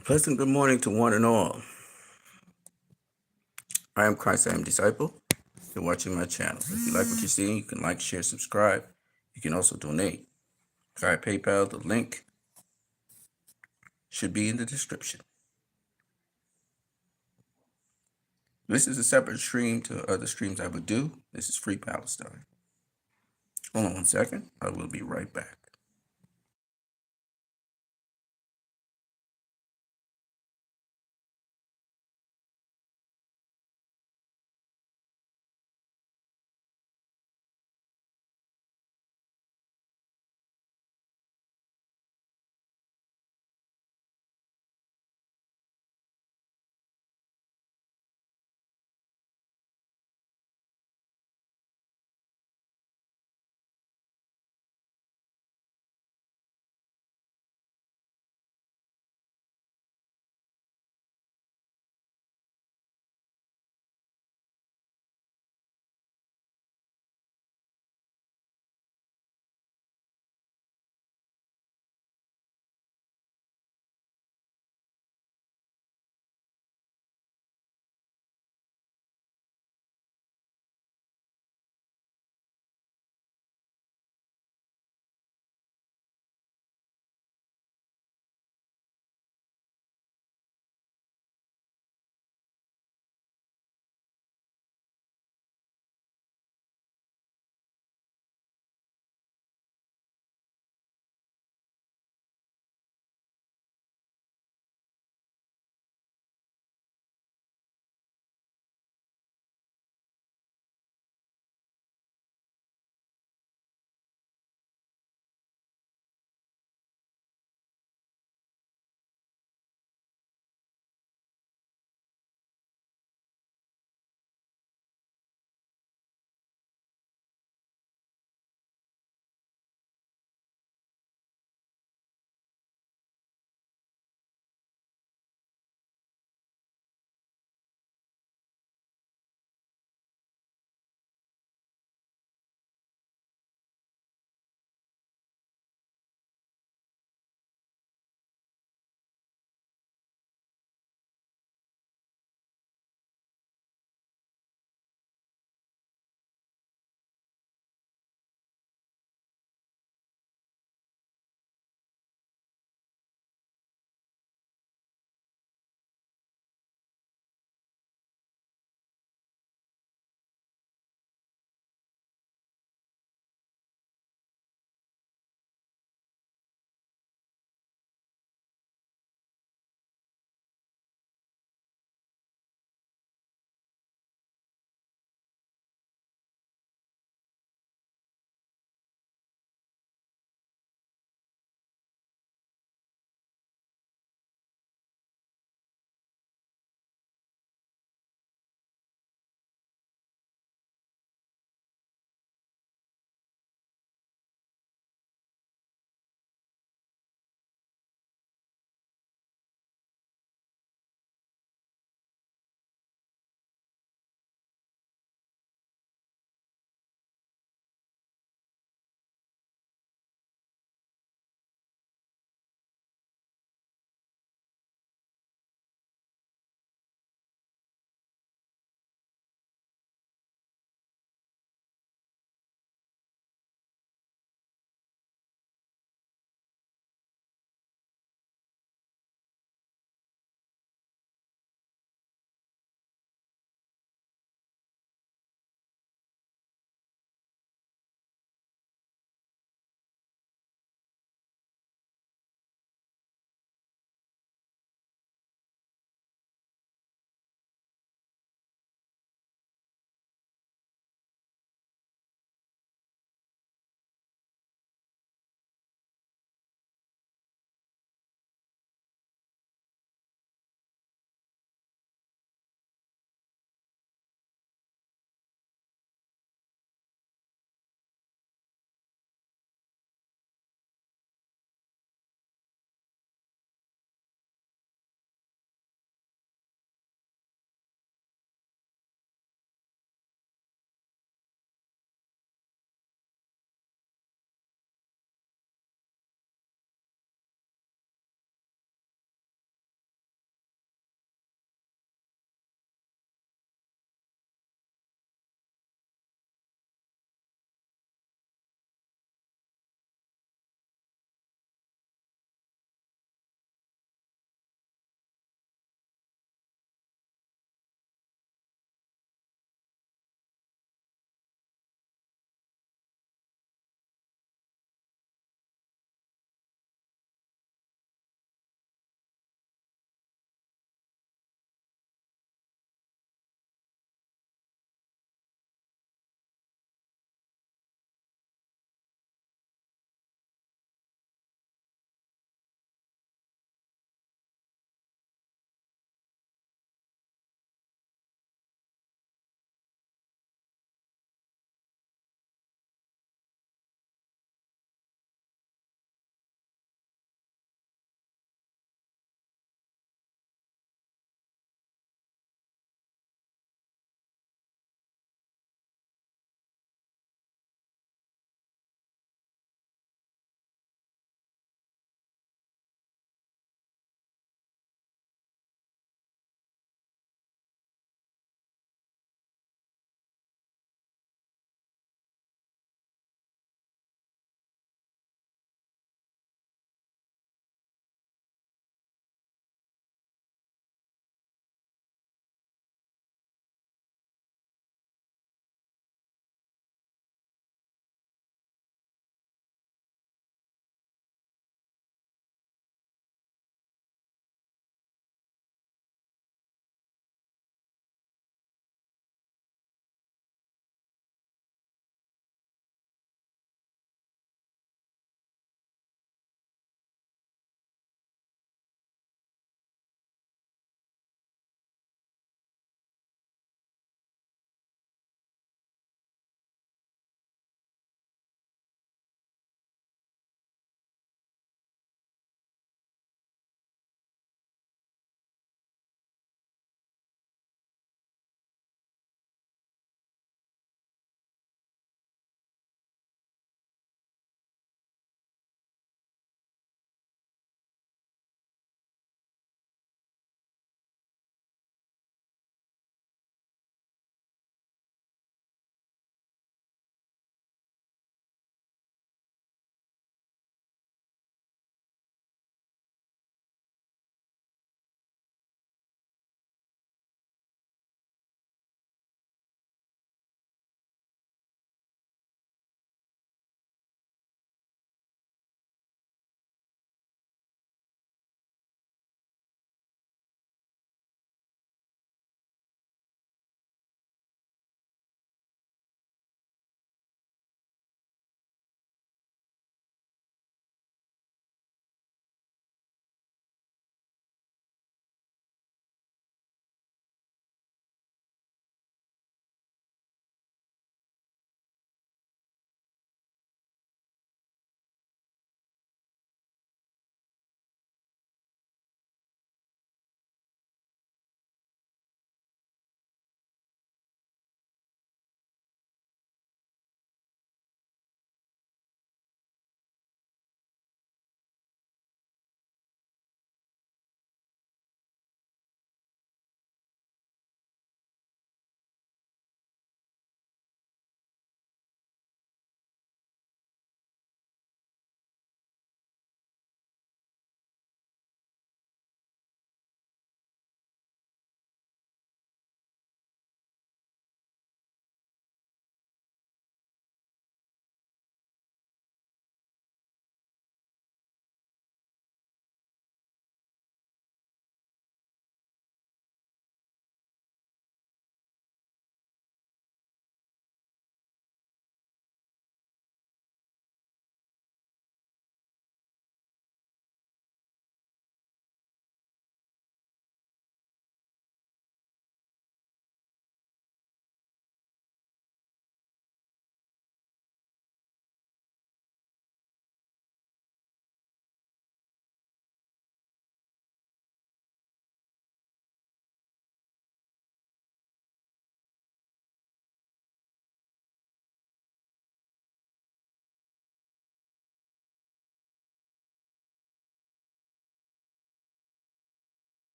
A pleasant good morning to one and all. I am Christ, I am disciple. You're watching my channel. If you like what you're seeing, you can like, share, subscribe. You can also donate via PayPal. The link should be in the description. This is a separate stream to other streams I would do. This is Free Palestine. Hold on one second. I will be right back.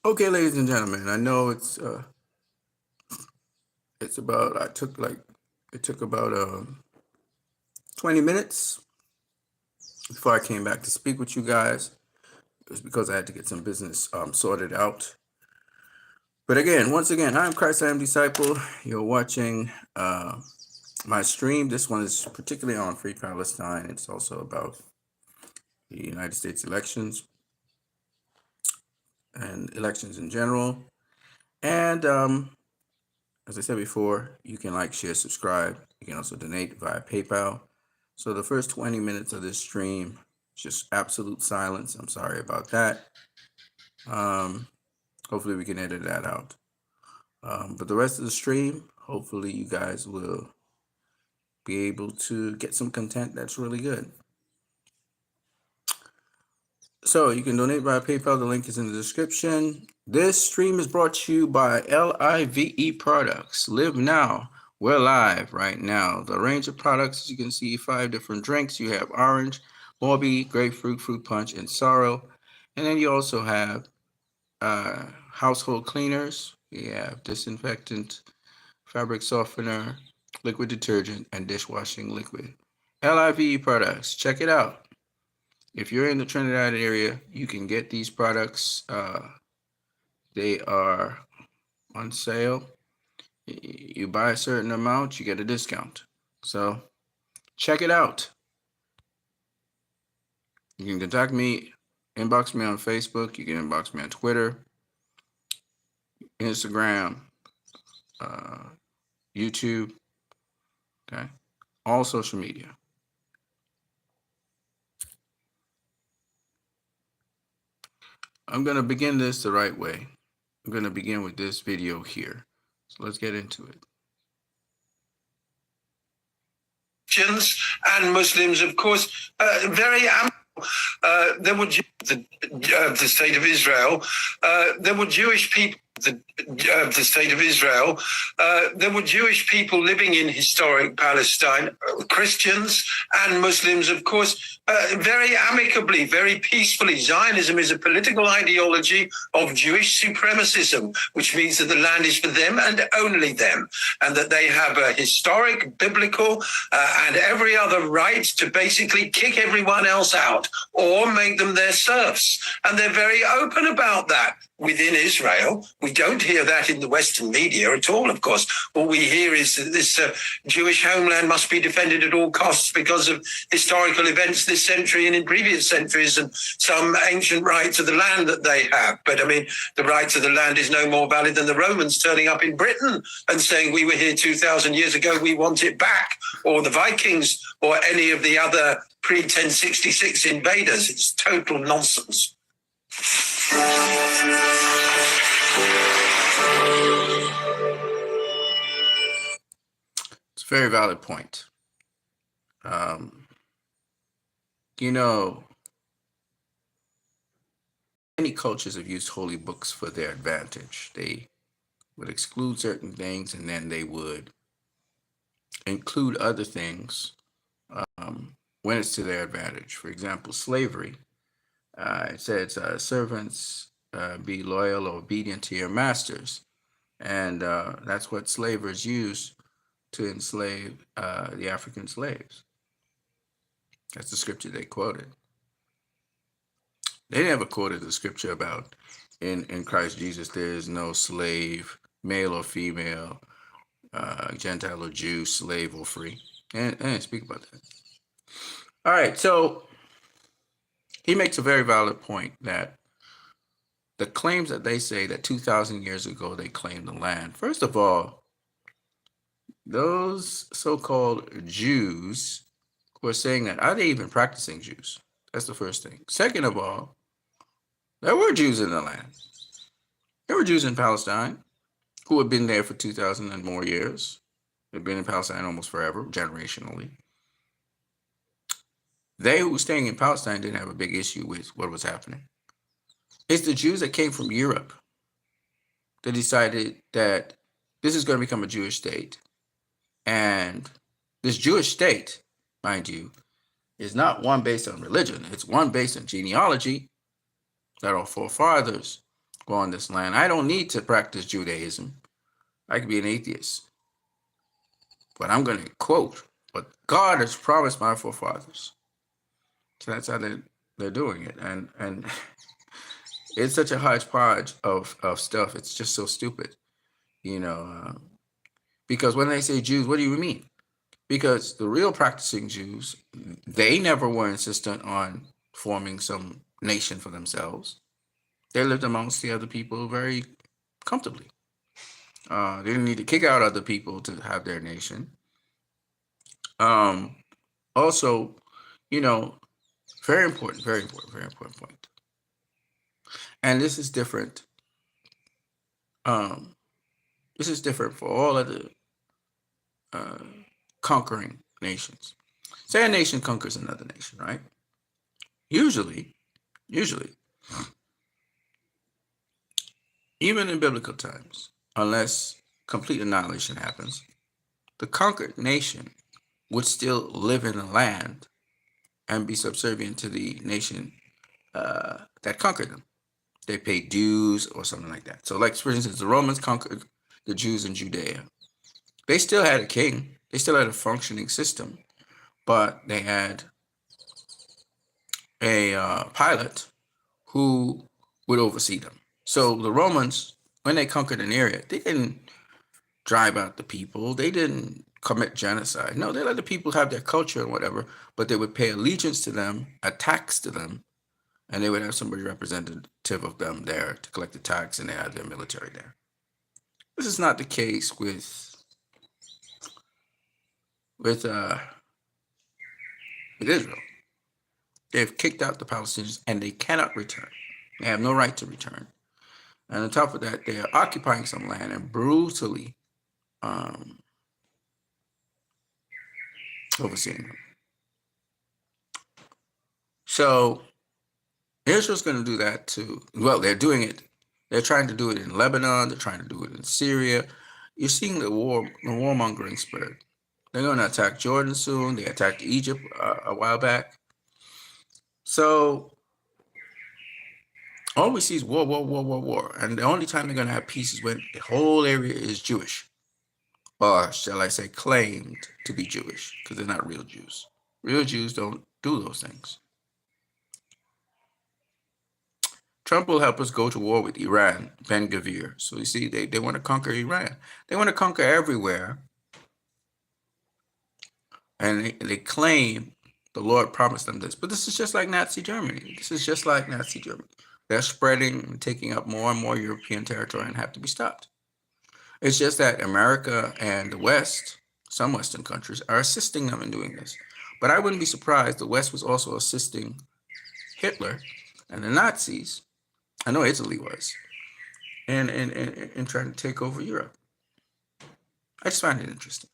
Okay, ladies and gentlemen, I know it's about it took about 20 minutes before I came back to speak with you guys. It was because I had to get some business sorted out. But again, once again, I'm Christ I am Disciple. You're watching my stream. This one is particularly on Free Palestine. It's also about the United States elections and elections in general. And as I said before, you can like, share, subscribe. You can also donate via PayPal. So the first 20 minutes of this stream, just absolute silence. I'm sorry about that. Hopefully we can edit that out. But the rest of the stream, hopefully you guys will be able to get some content that's really good. So you can donate via PayPal. The link is in the description. This stream is brought to you by LIVE Products. Live now. We're live right now. The range of products, as you can see, 5 different drinks. You have orange, Morby, grapefruit, fruit punch, and sorrel. And then you also have household cleaners. You have disinfectant, fabric softener, liquid detergent, and dishwashing liquid. LIVE Products. Check it out. If you're in the Trinidad area, you can get these products. They are on sale. You buy a certain amount, you get a discount. So check it out. You can contact me, inbox me on Facebook. You can inbox me on Twitter, Instagram, YouTube, okay? All social media. I'm going to begin this the right way. I'm going to begin with this video here. So let's get into it. Christians and Muslims, of course, very there were the state of Israel. There were Jewish people. The state of Israel. There were Jewish people living in historic Palestine, Christians and Muslims, of course, very amicably, very peacefully. Zionism is a political ideology of Jewish supremacism, which means that the land is for them and only them, and that they have a historic, biblical, and every other right to basically kick everyone else out or make them their serfs. And they're very open about that within Israel. We don't hear that in the Western media at all, of course. All we hear is that this Jewish homeland must be defended at all costs because of historical events this century and in previous centuries and some ancient right to the land that they have. But I mean, the right to the land is no more valid than the Romans turning up in Britain and saying we were here 2,000 years ago, we want it back, or the Vikings or any of the other pre-1066 invaders. It's total nonsense. It's a very valid point. You know, many cultures have used holy books for their advantage. They would exclude certain things and then they would include other things when it's to their advantage. For example, slavery. It says servants be loyal or obedient to your masters. And that's what slavers used to enslave the African slaves. That's the scripture they quoted. They never quoted the scripture about in Christ Jesus there is no slave, male or female, Gentile or Jew, slave or free. And I didn't speak about that. All right, so he makes a very valid point that the claims that they say that 2,000 years ago they claimed the land. First of all, those so-called Jews who are saying that, are they even practicing Jews? That's the first thing. Second of all, there were Jews in the land. There were Jews in Palestine who had been there for 2,000 and more years. They've been in Palestine almost forever, generationally. They who were staying in Palestine didn't have a big issue with what was happening. It's the Jews that came from Europe that decided that this is going to become a Jewish state. And this Jewish state, mind you, is not one based on religion. It's one based on genealogy, that our forefathers on this land. I don't need to practice Judaism. I could be an atheist. But I'm going to quote what God has promised my forefathers. So that's how they're doing it. And it's such a hodgepodge of stuff. It's just so stupid, you know. Because when they say Jews, what do you mean? Because the real practicing Jews, they never were insistent on forming some nation for themselves. They lived amongst the other people very comfortably. They didn't need to kick out other people to have their nation. Also, you know, very important, very important, very important point. And this is different. This is different for all of the conquering nations. Say a nation conquers another nation, right? Usually, even in biblical times, unless complete annihilation happens, the conquered nation would still live in the land and be subservient to the nation that conquered them. They paid dues or something like that. So, like, for instance, the Romans conquered the Jews in Judea. They still had a king. They still had a functioning system, but they had a pilot who would oversee them. So the Romans, when they conquered an area, they didn't drive out the people. They didn't commit genocide. No, they let the people have their culture and whatever, but they would pay allegiance to them, a tax to them, and they would have somebody representative of them there to collect the tax, and they had their military there. This is not the case with Israel. They've kicked out the Palestinians, and they cannot return. They have no right to return. And on top of that, they are occupying some land and brutally overseeing them. So Israel's going to do that too. Well, they're doing it. They're trying to do it in Lebanon. They're trying to do it in Syria. You're seeing the warmongering spread. They're going to attack Jordan soon. They attacked Egypt a while back. So all we see is war, war, war, war, war. And the only time they're going to have peace is when the whole area is Jewish. Or shall I say claimed to be Jewish, because they're not real Jews. Real Jews don't do those things. Trump will help us go to war with Iran, Ben Gavir. So you see, they want to conquer Iran. They want to conquer everywhere. And they claim the Lord promised them this. But this is just like Nazi Germany. This is just like Nazi Germany. They're spreading and taking up more and more European territory and have to be stopped. It's just that America and the West, some Western countries, are assisting them in doing this. But I wouldn't be surprised the West was also assisting Hitler and the Nazis. I know Italy was, in trying to take over Europe. I just find it interesting.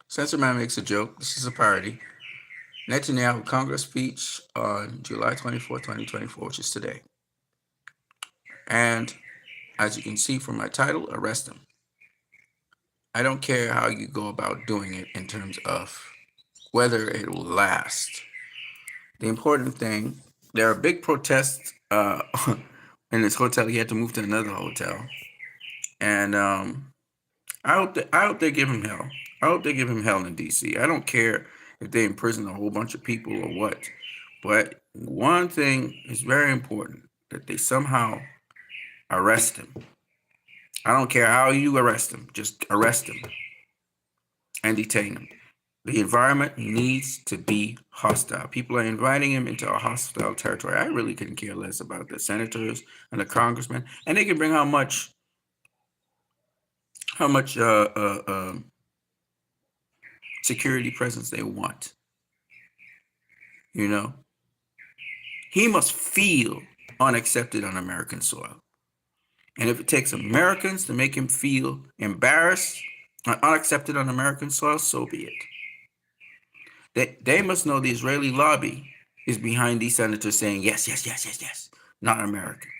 Censor Man makes a joke. This is a parody. Netanyahu Congress speech on July 24, 2024, which is today. And as you can see from my title, arrest him. I don't care how you go about doing it in terms of whether it will last. The important thing, there are big protests in this hotel. He had to move to another hotel. And I hope they give him hell. I hope they give him hell in DC. I don't care if they imprison a whole bunch of people or what. But one thing is very important, that they somehow arrest him. I don't care how you arrest him. Just arrest him and detain him. The environment needs to be hostile. People are inviting him into a hostile territory. I really couldn't care less about the senators and the congressmen. And they can bring how much security presence they want. You know, he must feel unaccepted on American soil. And if it takes Americans to make him feel embarrassed and unaccepted on American soil, so be it. They must know the Israeli lobby is behind these senators saying yes, yes, yes, yes, yes, not Americans.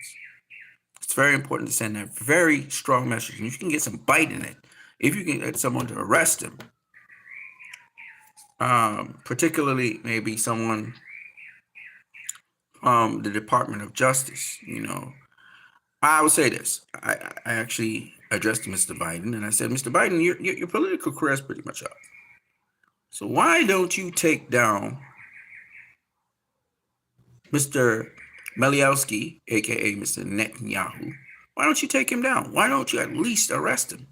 It's very important to send that very strong message. And if you can get some bite in it, if you can get someone to arrest him, particularly maybe someone the Department of Justice. I would say this. I actually addressed Mr. Biden and I said, Mr. Biden, your political career is pretty much up. So why don't you take down Mr. Meleikowsky, aka Mr. Netanyahu? Why don't you take him down? Why don't you at least arrest him?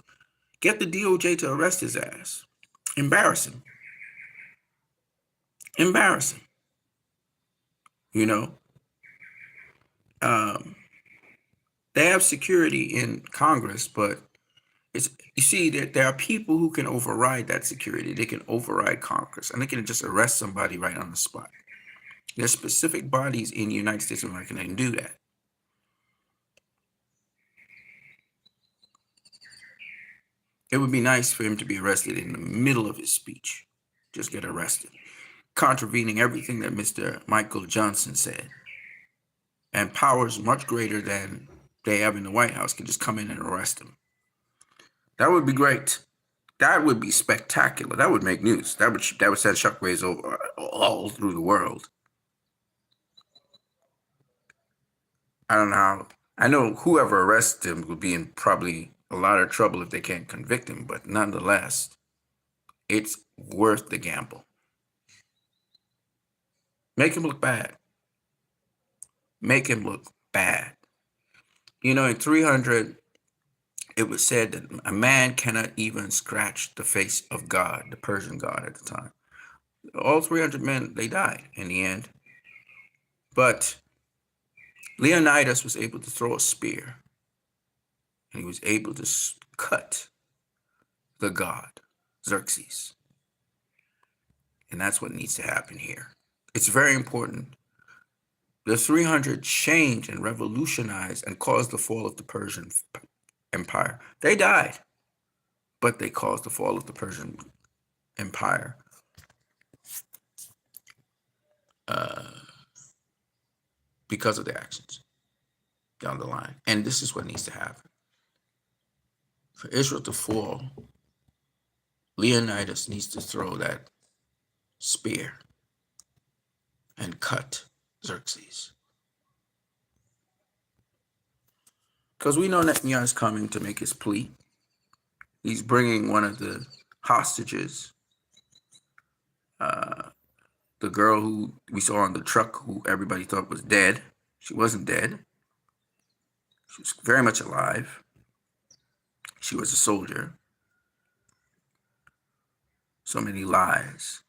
Get the DOJ to arrest his ass. Embarrass him. Embarrass him. You know, they have security in Congress, but you see that there are people who can override that security. They can override Congress, and they can just arrest somebody right on the spot. There's specific bodies in the United States of America that can do that. It would be nice for him to be arrested in the middle of his speech. Just get arrested, contravening everything that Mr. Michael Johnson said. And powers much greater than they have in the White House can just come in and arrest him. That would be great. That would be spectacular. That would make news. That would send shockwaves over all through the world. I don't know how. I know whoever arrests him would be in probably a lot of trouble if they can't convict him, but nonetheless, it's worth the gamble. Make him look bad. Make him look bad. In 300, it was said that a man cannot even scratch the face of God, the Persian god at the time. All 300 men, they died in the end. But Leonidas was able to throw a spear, and he was able to cut the god, Xerxes. And that's what needs to happen here. It's very important. The 300 changed and revolutionized and caused the fall of the Persian Empire. They died, but they caused the fall of the Persian Empire. Because of their actions down the line. And this is what needs to happen. For Israel to fall, Leonidas needs to throw that spear and cut Xerxes. Because we know Netanyahu is coming to make his plea. He's bringing one of the hostages, the girl who we saw on the truck, who everybody thought was dead. She wasn't dead. She was very much alive. She was a soldier. So many lies.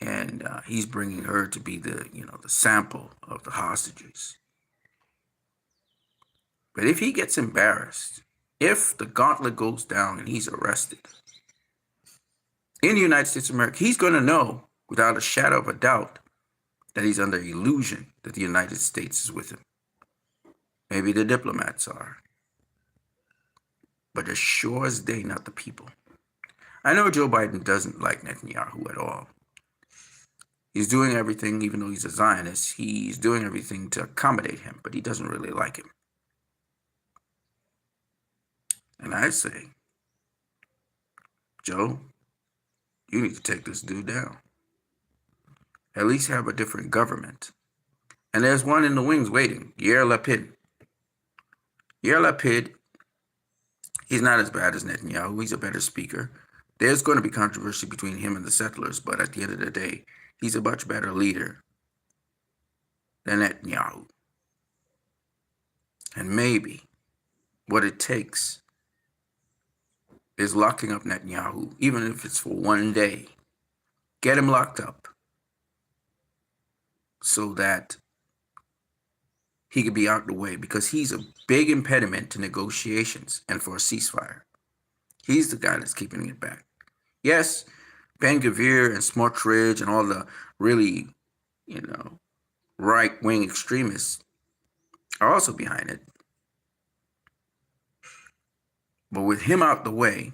And he's bringing her to be the sample of the hostages. But if he gets embarrassed, if the gauntlet goes down and he's arrested in the United States of America, he's going to know without a shadow of a doubt that he's under illusion that the United States is with him. Maybe the diplomats are. But as sure as day, not the people. I know Joe Biden doesn't like Netanyahu at all. He's doing everything, even though he's a Zionist, he's doing everything to accommodate him, but he doesn't really like him. And I say, Joe, you need to take this dude down. At least have a different government. And there's one in the wings waiting, Yair Lapid. Yair Lapid, he's not as bad as Netanyahu. He's a better speaker. There's going to be controversy between him and the settlers, but at the end of the day, he's a much better leader than Netanyahu. And maybe what it takes is locking up Netanyahu, even if it's for one day. Get him locked up so that he could be out of the way, because he's a big impediment to negotiations and for a ceasefire. He's the guy that's keeping it back. Yes, Ben-Gvir and Smotrich and all the really, right-wing extremists are also behind it. But with him out the way,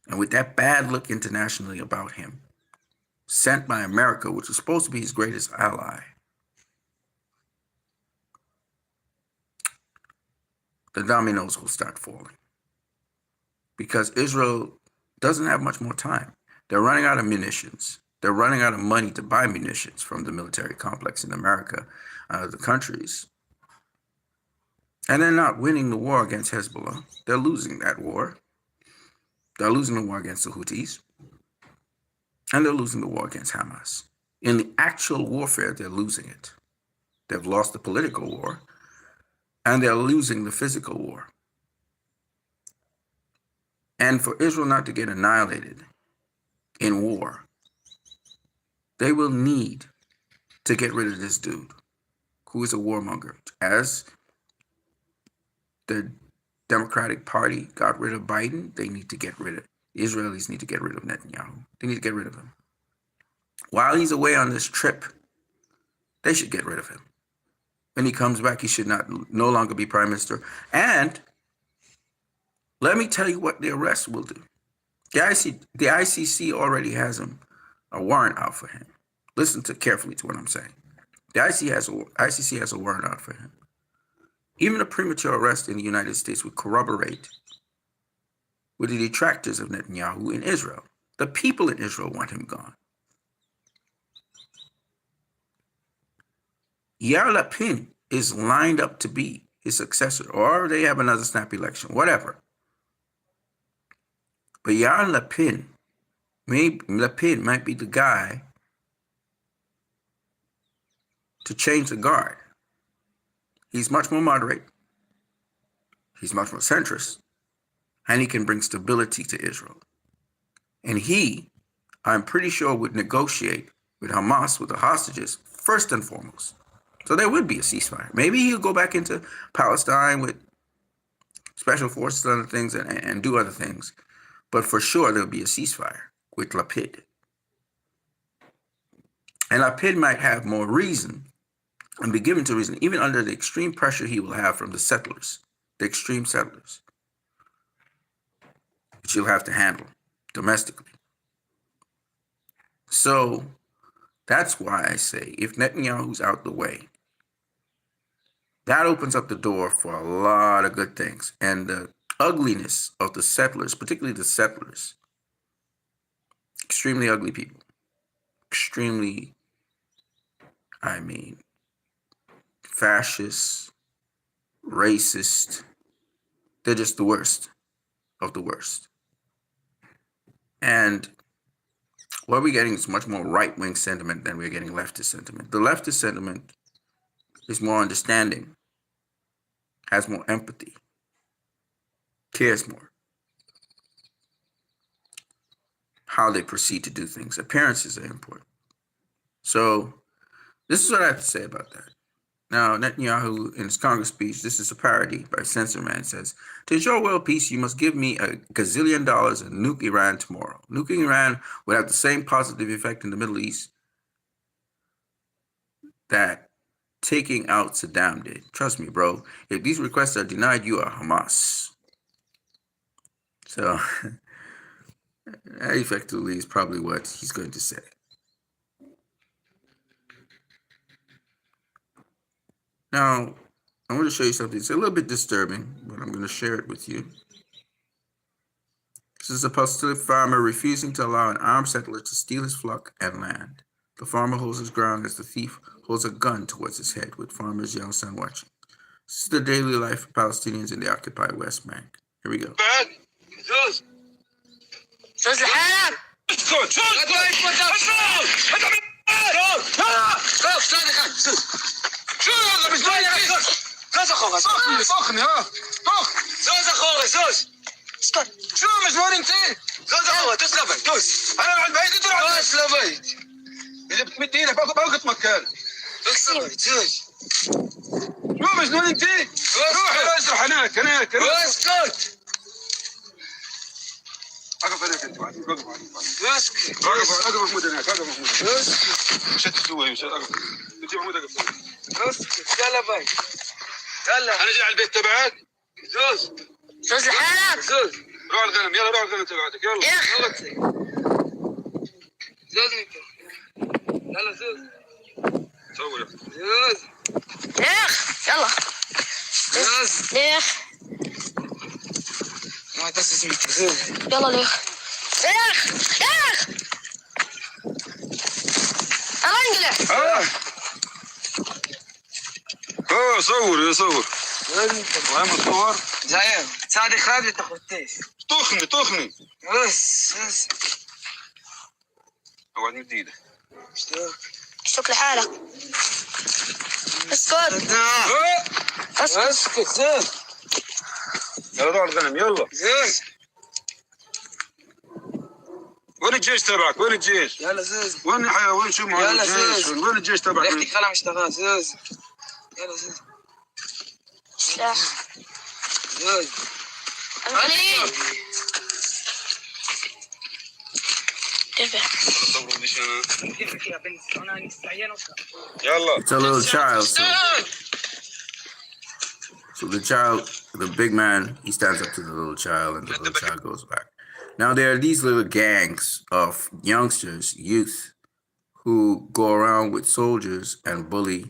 and with that bad look internationally about him, sent by America, which was supposed to be his greatest ally, the dominoes will start falling. Because Israel doesn't have much more time. They're running out of munitions. They're running out of money to buy munitions from the military complex in America, the countries. And they're not winning the war against Hezbollah. They're losing that war. They're losing the war against the Houthis. And they're losing the war against Hamas. In the actual warfare, they're losing it. They've lost the political war, and they're losing the physical war. And for Israel not to get annihilated in war, they will need to get rid of this dude who is a warmonger. As the Democratic Party got rid of Biden, they need to get rid of the Israelis need to get rid of Netanyahu. They need to get rid of him. While he's away on this trip, they should get rid of him. When he comes back, he should no longer be prime minister. And let me tell you what the arrest will do. The ICC already has him a warrant out for him. Listen carefully to what I'm saying. The ICC has a warrant out for him. Even a premature arrest in the United States would corroborate with the detractors of Netanyahu in Israel. The people in Israel want him gone. Yair Lapid is lined up to be his successor, or they have another snap election, whatever. But Yair Lapid might be the guy to change the guard. He's much more moderate. He's much more centrist. And he can bring stability to Israel. And he, I'm pretty sure, would negotiate with Hamas, with the hostages, first and foremost. So there would be a ceasefire. Maybe he'll go back into Palestine with special forces and other things and do other things. But for sure, there'll be a ceasefire with Lapid. And Lapid might have more reason and be given to reason, even under the extreme pressure he will have from the settlers, the extreme settlers, which he'll have to handle domestically. So that's why I say, if Netanyahu's out the way, that opens up the door for a lot of good things. And the ugliness of the settlers, particularly the settlers, extremely ugly people, extremely, fascist, racist. They're just the worst of the worst. And what we're getting is much more right-wing sentiment than we're getting leftist sentiment. The leftist sentiment is more understanding, has more empathy, cares more how they proceed to do things. Appearances are important. So this is what I have to say about that. Now, Netanyahu, in his Congress speech, this is a parody by Censor Man, says, "To ensure world peace, you must give me $1 gazillion and nuke Iran tomorrow. Nuking Iran would have the same positive effect in the Middle East that taking out Saddam did. Trust me, bro. If these requests are denied, you are Hamas." So, that effectively is probably what he's going to say. Now, I want to show you something. It's a little bit disturbing, but I'm going to share it with you. This is a Palestinian farmer refusing to allow an armed settler to steal his flock and land. The farmer holds his ground as the thief holds a gun towards his head, with farmers yell and watching. This is the daily life of Palestinians in the occupied West Bank. Here we go. زوز اخوها سخني ها زوز اخوها زوز اسكت شو مجنون انت زوز اخوها دوس لبيت دوس انا على البيت انت دوس لبيت اذا بتمد ايدك باوقت مكان دوس لبيت زوز شو مجنون انت روح اسرح هناك اسكت اقف هناك انت بعد اسكت اقف محمود هناك اقف محمود شتت هو اقف انت محمود اقف اسكت يلا باي يلا انا جاي على البيت تبعك زوز لحالك زوز روح الغنم يلا روح الغنم تبعتك يلا زوز انت يلا زوز سوي زوز يلا زوز ما تسمع زوز يلا يلا انقلع. صور وين الصور؟ زين صادق خالد تاخذتيش. طخني بس اقعد مد ايدك. اشتك لحالك. اسكت اسكت زين. يلا روح الغنم يلا. زين وين الجيش تبعك؟ وين الجيش؟ يلا زوز. وين شو معه يلا الجيش؟ زوز. وين الجيش تبعك؟ ريحتي خلا اشتغل زوز. يلا زوز. سلاح زوز. علي يلا. It's a little child. So the child, the big man, he stands up to the little child, and the little child goes back. Now there are these little gangs of youngsters, youth, who go around with soldiers and bully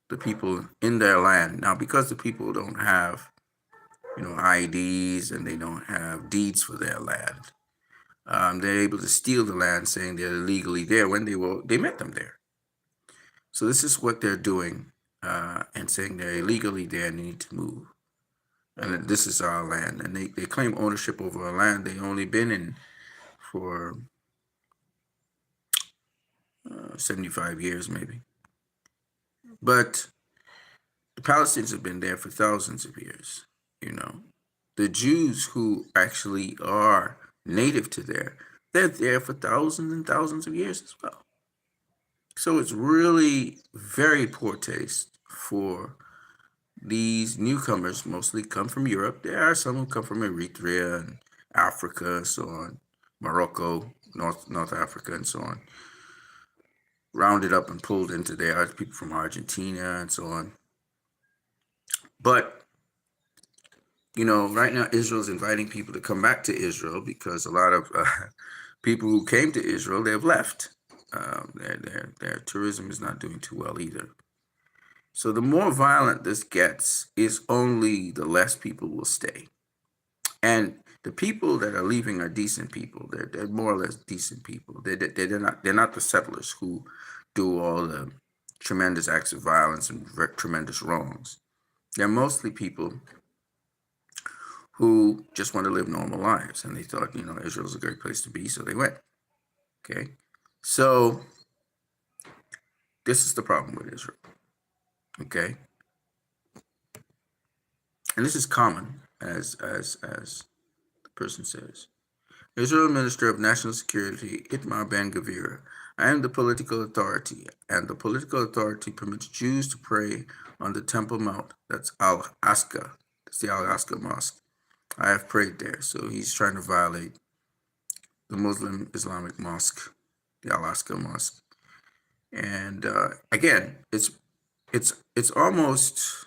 the people in their land. Now, because the people don't have, IDs and they don't have deeds for their land, they're able to steal the land, saying they're illegally there when they met them there. So this is what they're doing, and saying they're illegally there and they need to move. And that this is our land. And they claim ownership over a land they've only been in for 75 years, maybe. But the Palestinians have been there for thousands of years, The Jews who actually are native to there, they're there for thousands and thousands of years as well. So it's really very poor taste for these newcomers. Mostly come from Europe. There are some who come from Eritrea and Africa and so on, Morocco, North Africa and so on. Rounded up and pulled into there, people from Argentina and so on. But right now Israel's inviting people to come back to Israel because a lot of people who came to Israel, they've left. Their tourism is not doing too well either. So the more violent this gets, is only the less people will stay. And the people that are leaving are decent people. They're more or less decent people. They're not the settlers who do all the tremendous acts of violence and tremendous wrongs. They're mostly people who just want to live normal lives. And they thought, Israel's a great place to be, so they went. Okay? So this is the problem with Israel. Okay? And this is common, as the person says. Israel Minister of National Security, Itamar Ben-Gvir, I am the political authority, and the political authority permits Jews to pray on the Temple Mount. That's Al-Aqsa. That's the Al-Aqsa Mosque. I have prayed there. So he's trying to violate the Muslim Islamic Mosque, the Al-Aqsa Mosque. And again, it's almost,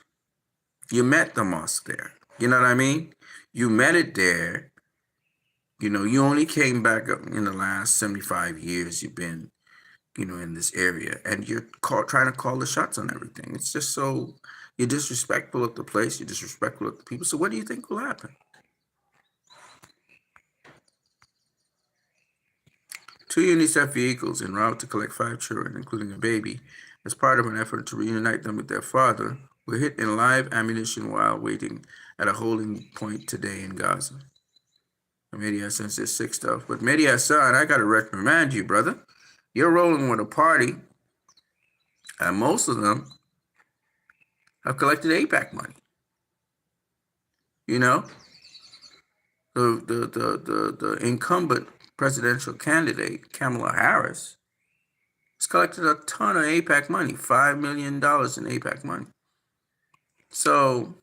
you met the mosque there. You know what I mean? You met it there. You only came back up in the last 75 years you've been, in this area. And you're trying to call the shots on everything. It's just so, you're disrespectful of the place. You're disrespectful of the people. So what do you think will happen? Two UNICEF vehicles en route to collect 5 children, including a baby, as part of an effort to reunite them with their father, were hit in live ammunition while waiting at a holding point today in Gaza. Mehdi Hassan says sick stuff. But Mehdi Hassan, I got to reprimand you, brother. You're rolling with a party, and most of them have collected AIPAC money. The incumbent presidential candidate, Kamala Harris, has collected a ton of AIPAC money, $5 million in AIPAC money. So,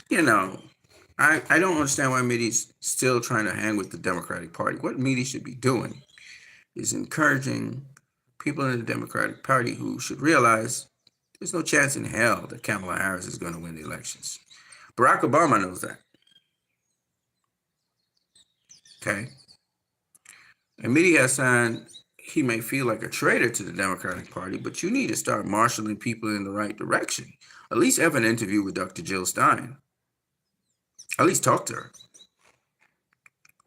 I don't understand why Medi's still trying to hang with the Democratic Party. What Medi should be doing is encouraging people in the Democratic Party who should realize there's no chance in hell that Kamala Harris is going to win the elections. Barack Obama knows that. Okay? And Mehdi Hassan, he may feel like a traitor to the Democratic Party, but you need to start marshaling people in the right direction. At least have an interview with Dr. Jill Stein. At least talk to her.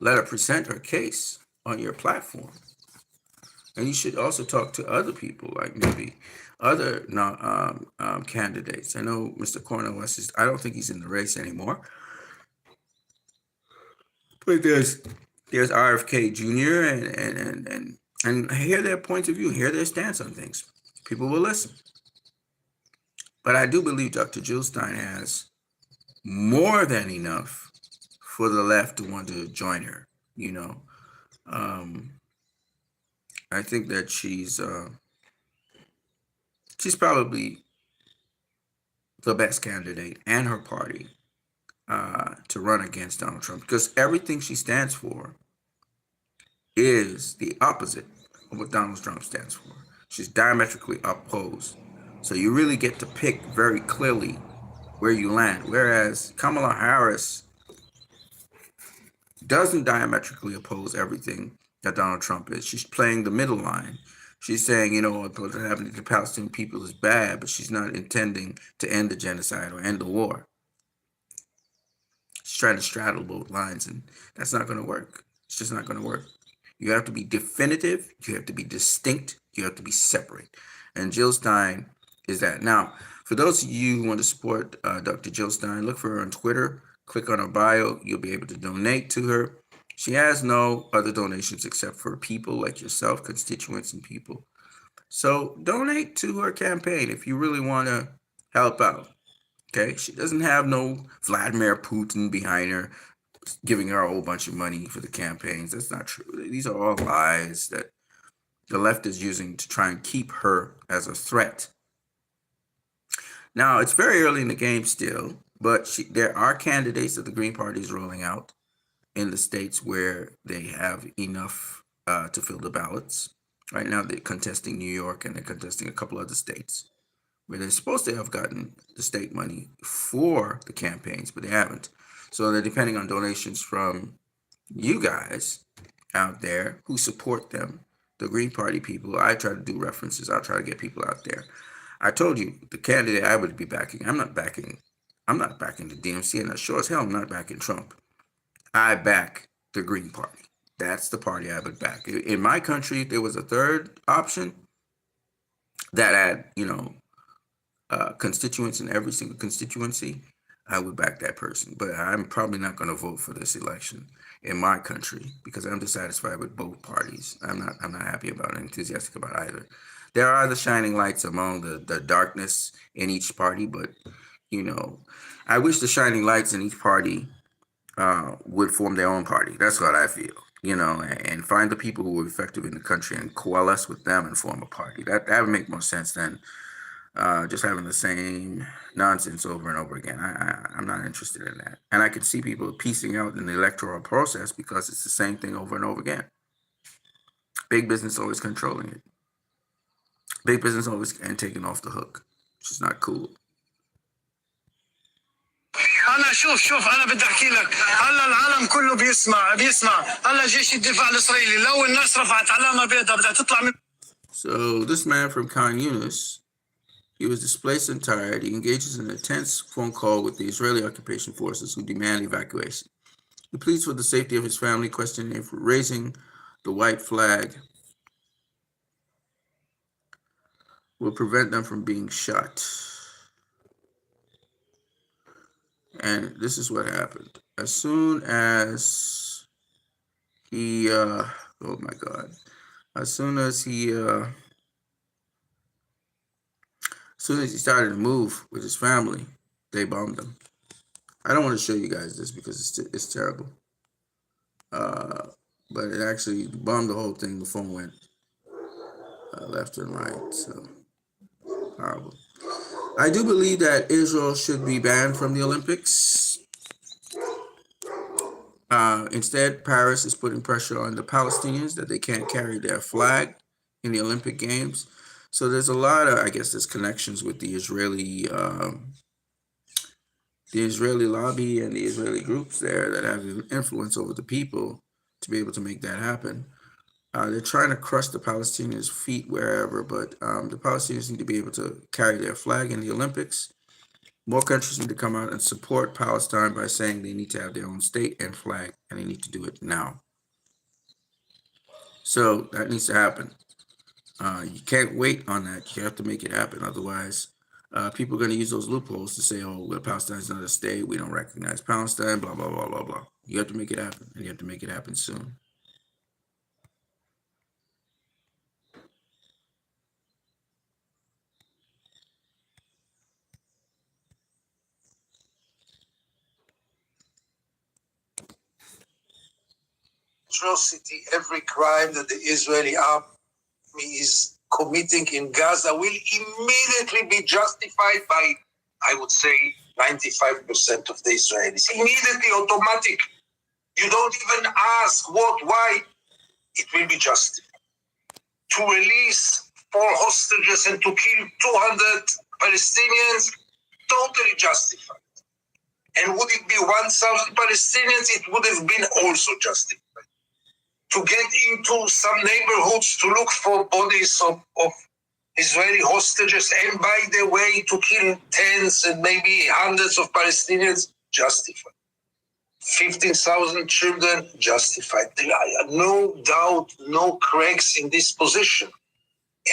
Let her present her case on your platform. And you should also talk to other people, like maybe other candidates. I know Mr. Cornel West is, I don't think he's in the race anymore. But there's RFK Jr. and hear their points of view, hear their stance on things. People will listen. But I do believe Dr. Jill Stein has more than enough for the left to want to join her. You know, I think that she's probably the best candidate and her party to run against Donald Trump, because everything she stands for is the opposite of what Donald Trump stands for. She's diametrically opposed. So you really get to pick very clearly where you land. Whereas Kamala Harris doesn't diametrically oppose everything that Donald Trump is. She's playing the middle line. She's saying, you know, what happening to the Palestinian people is bad, but she's not intending to end the genocide or end the war. She's trying to straddle both lines, and that's not going to work. It's just not going to work. You have to be definitive. You have to be distinct. You have to be separate. And Jill Stein is that. Now, for those of you who want to support Dr. Jill Stein, look for her on Twitter. Click on her bio. You'll be able to donate to her. She has no other donations except for people like yourself, constituents and people. So donate to her campaign if you really want to help out. Okay? She doesn't have no Vladimir Putin behind her giving her a whole bunch of money for the campaigns. That's not true. These are all lies that the left is using to try and keep her as a threat. Now, it's very early in the game still, but there are candidates that the Green Party is rolling out in the states where they have enough to fill the ballots. Right now, they're contesting New York and they're contesting a couple other states where they're supposed to have gotten the state money for the campaigns, but they haven't. So they're depending on donations from you guys out there who support them, the Green Party people. I try to do references. I'll try to get people out there. I told you the candidate I would be backing. I'm not backing the DNC, and sure as hell I'm not backing Trump. I back the Green Party. That's the party I would back. In my country, if there was a third option that had, constituents in every single constituency, I would back that person. But I'm probably not going to vote for this election in my country because I'm dissatisfied with both parties. I'm not happy about it, enthusiastic about either. There are the shining lights among the darkness in each party, but I wish the shining lights in each party would form their own party. That's what I feel. And find the people who are effective in the country and coalesce with them and form a party. That would make more sense than just having the same nonsense over and over again. I'm not interested in that. And I could see people piecing out in the electoral process because it's the same thing over and over again. Big business always controlling it. Big business always and taking off the hook, which is not cool. أنا شوف أنا بدي أحكي لك هلا العالم كله بيسمع هلا جيش الدفاع الإسرائيلي لو الناس رفعت علامة بيضاء بدها تطلع من. So this man from Khan Yunis, he was displaced and tired. He engages in a tense phone call with the Israeli occupation forces who demand evacuation. He pleads for the safety of his family, questioning if raising the white flag will prevent them from being shot. And this is what happened. As soon as he, oh my God, as soon as he started to move with his family, they bombed him. I don't want to show you guys this because it's terrible. But it actually bombed the whole thing. The phone went left and right. So horrible. I do believe that Israel should be banned from the Olympics. Instead, Paris is putting pressure on the Palestinians that they can't carry their flag in the Olympic Games. So there's a lot of, I guess, there's connections with the Israeli lobby and the Israeli groups there that have influence over the people to be able to make that happen. They're trying to crush the Palestinians' feet wherever, but the Palestinians need to be able to carry their flag in the Olympics. More countries need to come out and support Palestine by saying they need to have their own state and flag, and they need to do it now. So that needs to happen. You can't wait on that. You have to make it happen. Otherwise, people are going to use those loopholes to say, oh, well, Palestine's not a state. We don't recognize Palestine, blah, blah, blah, blah, blah. You have to make it happen, and you have to make it happen soon. Atrocity, every crime that the Israeli army is committing in Gaza will immediately be justified by, I would say, 95% of the Israelis. Immediately, automatic. You don't even ask what, why. It will be justified. To release 4 hostages and to kill 200 Palestinians, totally justified. And would it be 1,000 Palestinians? It would have been also justified. To get into some neighborhoods to look for bodies of Israeli hostages, and by the way, to kill tens and maybe hundreds of Palestinians, justified. 15,000 children, justified. There are no doubt, no cracks in this position.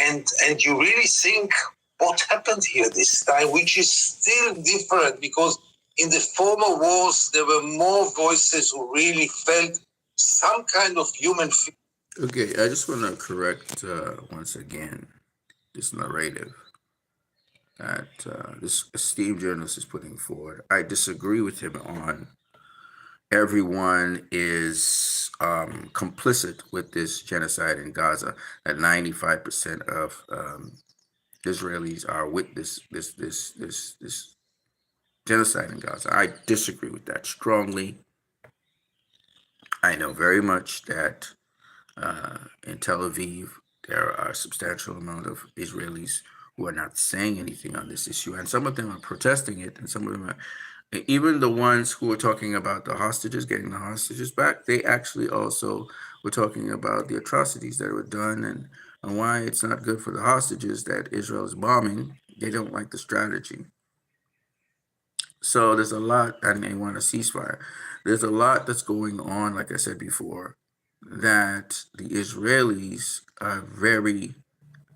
And you really think what happened here this time, which is still different, because in the former wars, there were more voices who really felt some kind of human feeling. Okay, I just want to correct once again this narrative that this esteemed journalist is putting forward. I disagree with him on everyone is complicit with this genocide in Gaza, that 95% of Israelis are with this genocide in Gaza. I disagree with that strongly. I know very much that in Tel Aviv, there are a substantial amount of Israelis who are not saying anything on this issue, and some of them are protesting it, and some of them are, even the ones who were talking about the hostages, getting the hostages back, they actually also were talking about the atrocities that were done and why it's not good for the hostages that Israel is bombing. They don't like the strategy. So there's a lot, and they want a ceasefire. There's a lot that's going on, like I said before, that the Israelis are very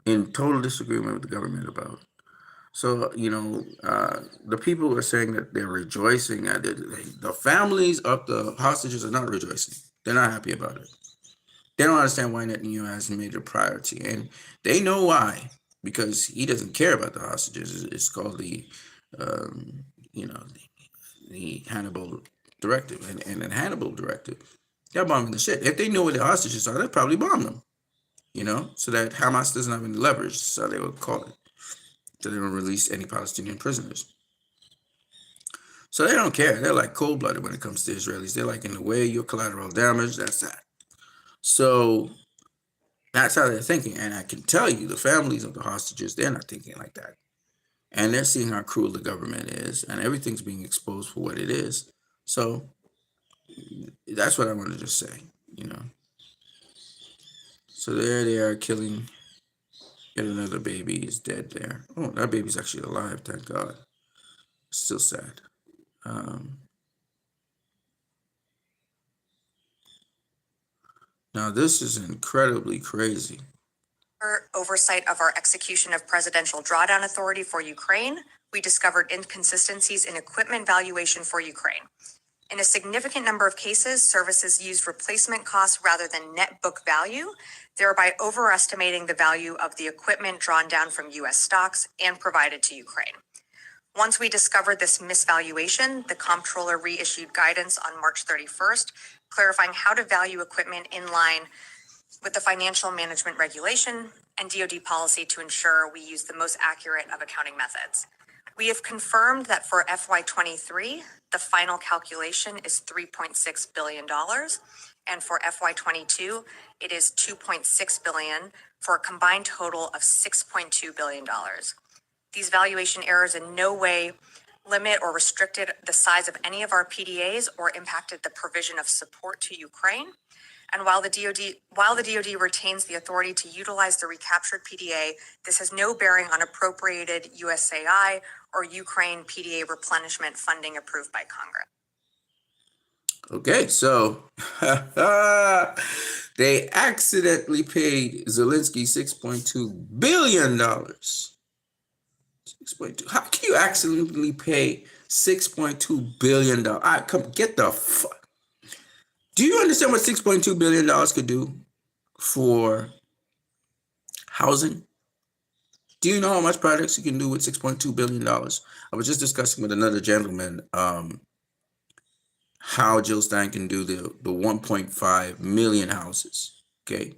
in total disagreement with the government about. So, the people are saying that they're rejoicing. The families of the hostages are not rejoicing. They're not happy about it. They don't understand why Netanyahu hasn't made it a priority. And they know why, because he doesn't care about the hostages. It's called the Hannibal Directive. And the Hannibal Directive, they're bombing the shit. If they knew where the hostages are, they'd probably bomb them, so that Hamas doesn't have any leverage. So they would call it. So they don't release any Palestinian prisoners. So they don't care. They're like cold-blooded when it comes to Israelis. They're like, in the way, your collateral damage, that's that. So that's how they're thinking. And I can tell you, the families of the hostages, they're not thinking like that. And they're seeing how cruel the government is, and everything's being exposed for what it is. So that's what I wanted to say, So there they are killing. Yet another baby is dead there. Oh, that baby's actually alive, thank God. Still sad. Now, this is incredibly crazy. Oversight of our execution of Presidential Drawdown Authority for Ukraine, we discovered inconsistencies in equipment valuation for Ukraine. In a significant number of cases, services used replacement costs rather than net book value, thereby overestimating the value of the equipment drawn down from U.S. stocks and provided to Ukraine. Once we discovered this misvaluation, the comptroller reissued guidance on March 31st, clarifying how to value equipment in line with the Financial Management Regulation and DoD policy to ensure we use the most accurate of accounting methods. We have confirmed that for FY23, the final calculation is $3.6 billion, and for FY22, it is $2.6 billion, for a combined total of $6.2 billion. These valuation errors in no way limit or restricted the size of any of our PDAs or impacted the provision of support to Ukraine. And while the DoD retains the authority to utilize the recaptured PDA, this has no bearing on appropriated USAI or Ukraine PDA replenishment funding approved by Congress. Okay, so They accidentally paid Zelensky $6.2 billion. 6.2. How can you accidentally pay $6.2 billion? Come get the fuck. Do you understand what $6.2 billion could do for housing? Do you know how much projects you can do with $6.2 billion? I was just discussing with another gentleman how Jill Stein can do the 1.5 million houses. Okay.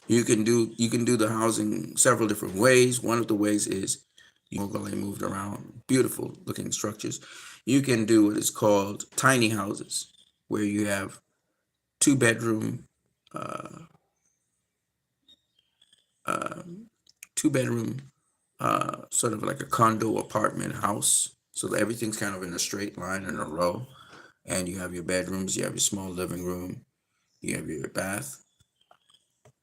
You can do the housing several different ways. One of the ways is they moved around, beautiful looking structures. You can do what is called tiny houses, where you have 2-bedroom, sort of like a condo apartment house. So that everything's kind of in a straight line in a row, and you have your bedrooms, you have your small living room, you have your bath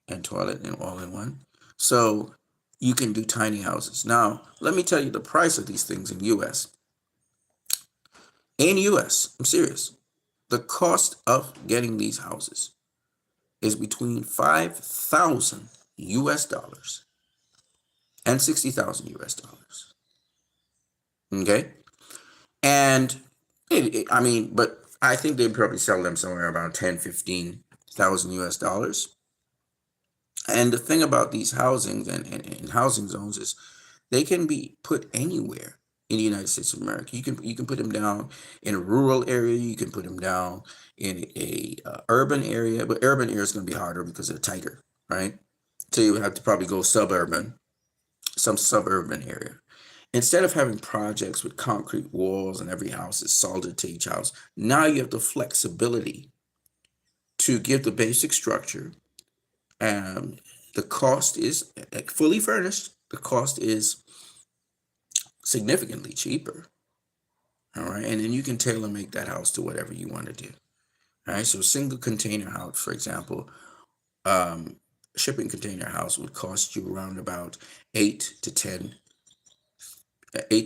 and toilet and all in one. So you can do tiny houses. Now, let me tell you the price of these things in US. In US, I'm serious. The cost of getting these houses is between 5,000 US dollars and 60,000 US dollars. Okay? And but I think they probably sell them somewhere around 10, 15,000 US dollars. And the thing about these housings and housing zones is they can be put anywhere in the United States of America. You can put them down in a rural area. You can put them down in a urban area, but urban area is going to be harder because they're tighter, right? So you would have to probably go some suburban area. Instead of having projects with concrete walls and every house is soldered to each house, now you have the flexibility to give the basic structure. The cost is fully furnished. The cost is significantly cheaper. All right. And then you can tailor make that house to whatever you want to do. All right. So a single container house, for example, shipping container house would cost you around about $8,000 to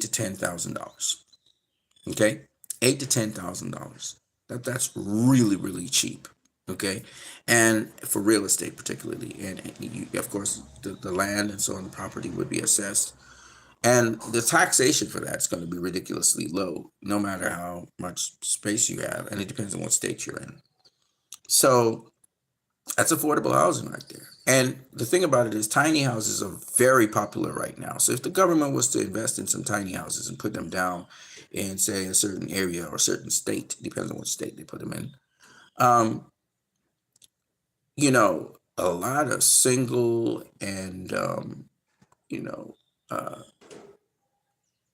$10,000. Okay. $8,000 to $10,000. That's really, really cheap. Okay, and for real estate particularly, and of course the land and so on, the property would be assessed, and the taxation for that's going to be ridiculously low, no matter how much space you have, and it depends on what state you're in. So that's affordable housing right there. And the thing about it is tiny houses are very popular right now. So if the government was to invest in some tiny houses and put them down in, say, a certain area or a certain state, depends on what state they put them in, a lot of single and,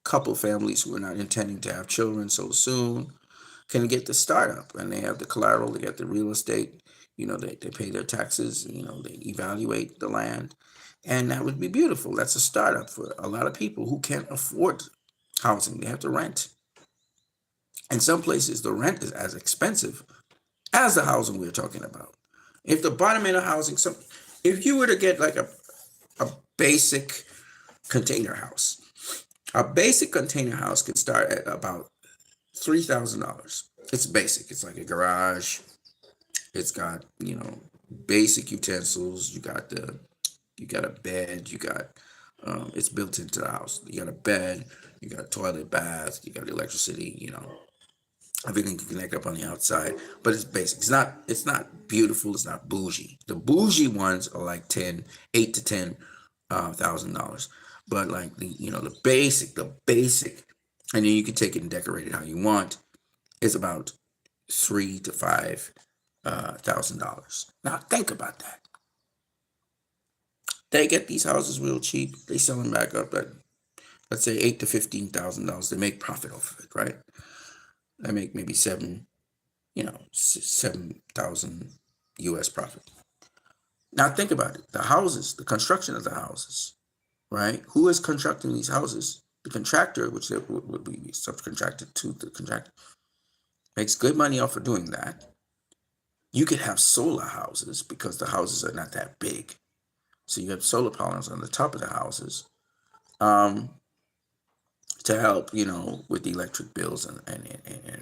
couple families who are not intending to have children so soon can get the startup, and they have the collateral, they get the real estate, they pay their taxes, they evaluate the land, and that would be beautiful. That's a startup for a lot of people who can't afford housing. They have to rent. In some places, the rent is as expensive as the housing we're talking about. If the bottom end of housing, if you were to get like a basic container house, a basic container house could start at about $3,000. It's basic. It's like a garage. It's got, basic utensils. You got a bed. You got, it's built into the house. You got a bed. You got a toilet, bath. You got electricity. Everything can connect up on the outside, but it's basic. It's not beautiful. It's not bougie. The bougie ones are like $8,000 to $10,000. But like the basic, and then you can take it and decorate it how you want, is about $3,000 to $5,000. Now think about that. They get these houses real cheap. They sell them back up at, let's say, $8,000 to $15,000. They make profit off of it, right? They make maybe 7,000 US profit. Now think about it. The houses, the construction of the houses, right? Who is constructing these houses? The contractor, which would be subcontracted to the contractor, makes good money off of doing that. You could have solar houses because the houses are not that big. So you have solar panels on the top of the houses. To help, with the electric bills and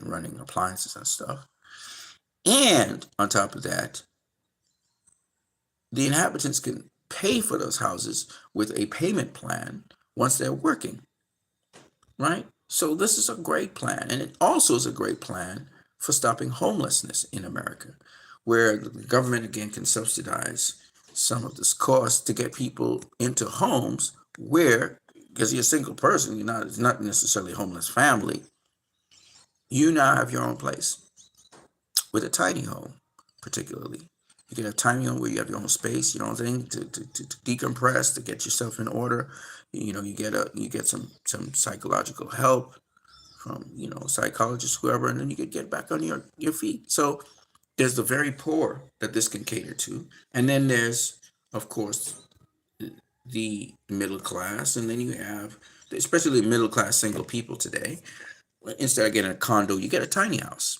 running appliances and stuff. And on top of that, the inhabitants can pay for those houses with a payment plan once they're working, right? So this is a great plan. And it also is a great plan for stopping homelessness in America, where the government, again, can subsidize some of this cost to get people into homes where, because you're a single person, it's not necessarily a homeless family, you now have your own place with a tiny home, particularly. You get a tiny home where you have your own space, your own thing to decompress, to get yourself in order. You get some psychological help from psychologists, whoever, and then you could get back on your feet. So there's the very poor that this can cater to, and then there's, of course, the middle class, and then you have, especially middle class single people today. Instead of getting a condo, you get a tiny house,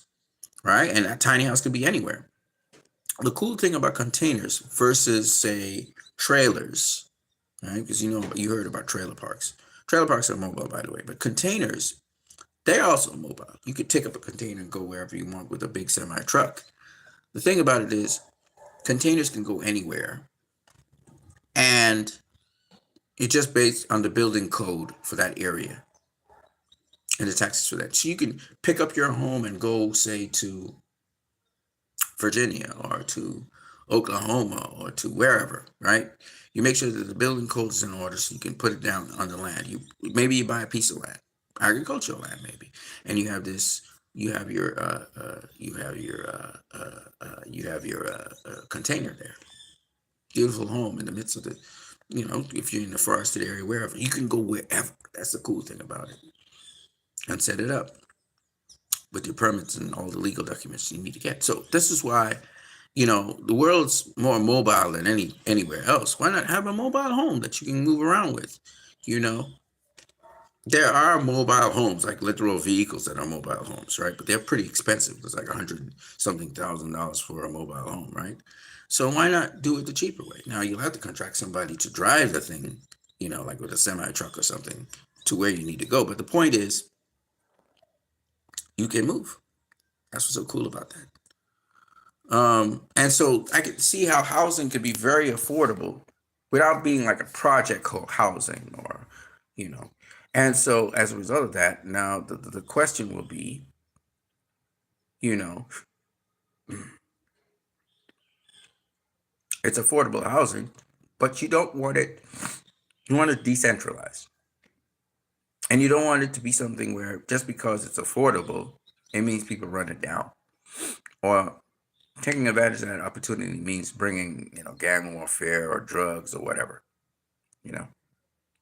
right? And that tiny house could be anywhere. The cool thing about containers versus, say, trailers, right? Because you heard about trailer parks. Trailer parks are mobile, by the way, but containers, they're also mobile. You could take up a container and go wherever you want with a big semi truck. The thing about it is, containers can go anywhere, and it's just based on the building code for that area and the taxes for that. So you can pick up your home and go, say, to Virginia or to Oklahoma or to wherever, right? You make sure that the building code is in order so you can put it down on the land. Maybe you buy a piece of land, agricultural land maybe, and you have your container there. Beautiful home in the midst of the, if you're in the forested area, wherever, you can go wherever. That's the cool thing about it. And set it up with your permits and all the legal documents you need to get. So this is why, the world's more mobile than anywhere else. Why not have a mobile home that you can move around with? There are mobile homes, like literal vehicles that are mobile homes, right? But they're pretty expensive. It's like $100,000 for a mobile home, right? So why not do it the cheaper way? Now you'll have to contract somebody to drive the thing, like with a semi truck or something, to where you need to go. But the point is, you can move. That's what's so cool about that. And so I could see how housing could be very affordable without being like a project housing or, And so as a result of that, now the question will be, it's affordable housing, but you don't want it, you want it decentralized. And you don't want it to be something where just because it's affordable, it means people run it down. Or taking advantage of that opportunity means bringing, gang warfare or drugs or whatever,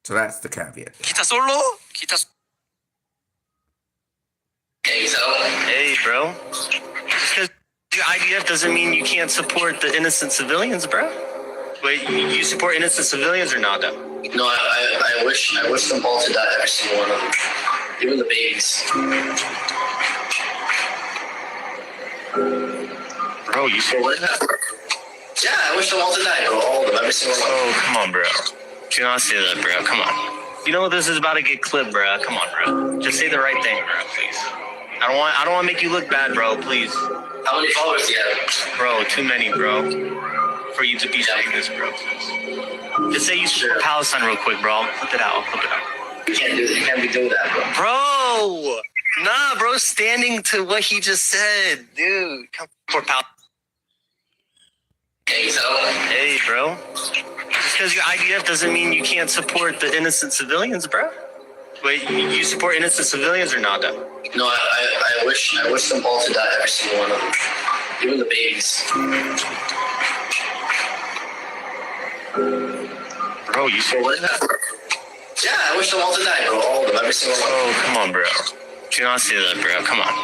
So that's the caveat. Kita solo? Hey, bro. Just because your IDF doesn't mean you can't support the innocent civilians, bro. Wait, you support innocent civilians or not, though? No, I wish them all to die, every single one of them, even the babies. Bro, you support that? Yeah, I wish them all to die, bro. All of them, every single one. Oh, come on, bro. Do not say that, bro. Come on. This is about to get clipped, bro. Come on, bro. Just say the right thing, bro, please. I don't want to make you look bad, bro. Please. How many followers do you have? Bro, too many, bro. For you to be saying this, bro. Just say you support Palestine real quick, bro. I'll flip it out. You can't do that. You can't be doing that, bro. Bro! Nah, bro. Standing to what he just said. Dude, come for Palestine. Hey, bro. Just because your IDF doesn't mean you can't support the innocent civilians, bro. Wait, you support innocent civilians or not, though? No, I wish them all to die, every single one of them, even the babies. Bro, you support that? Yeah, I wish them all to die, bro. All of them, every single one. Oh, come on, bro. Do not say that, bro. Come on.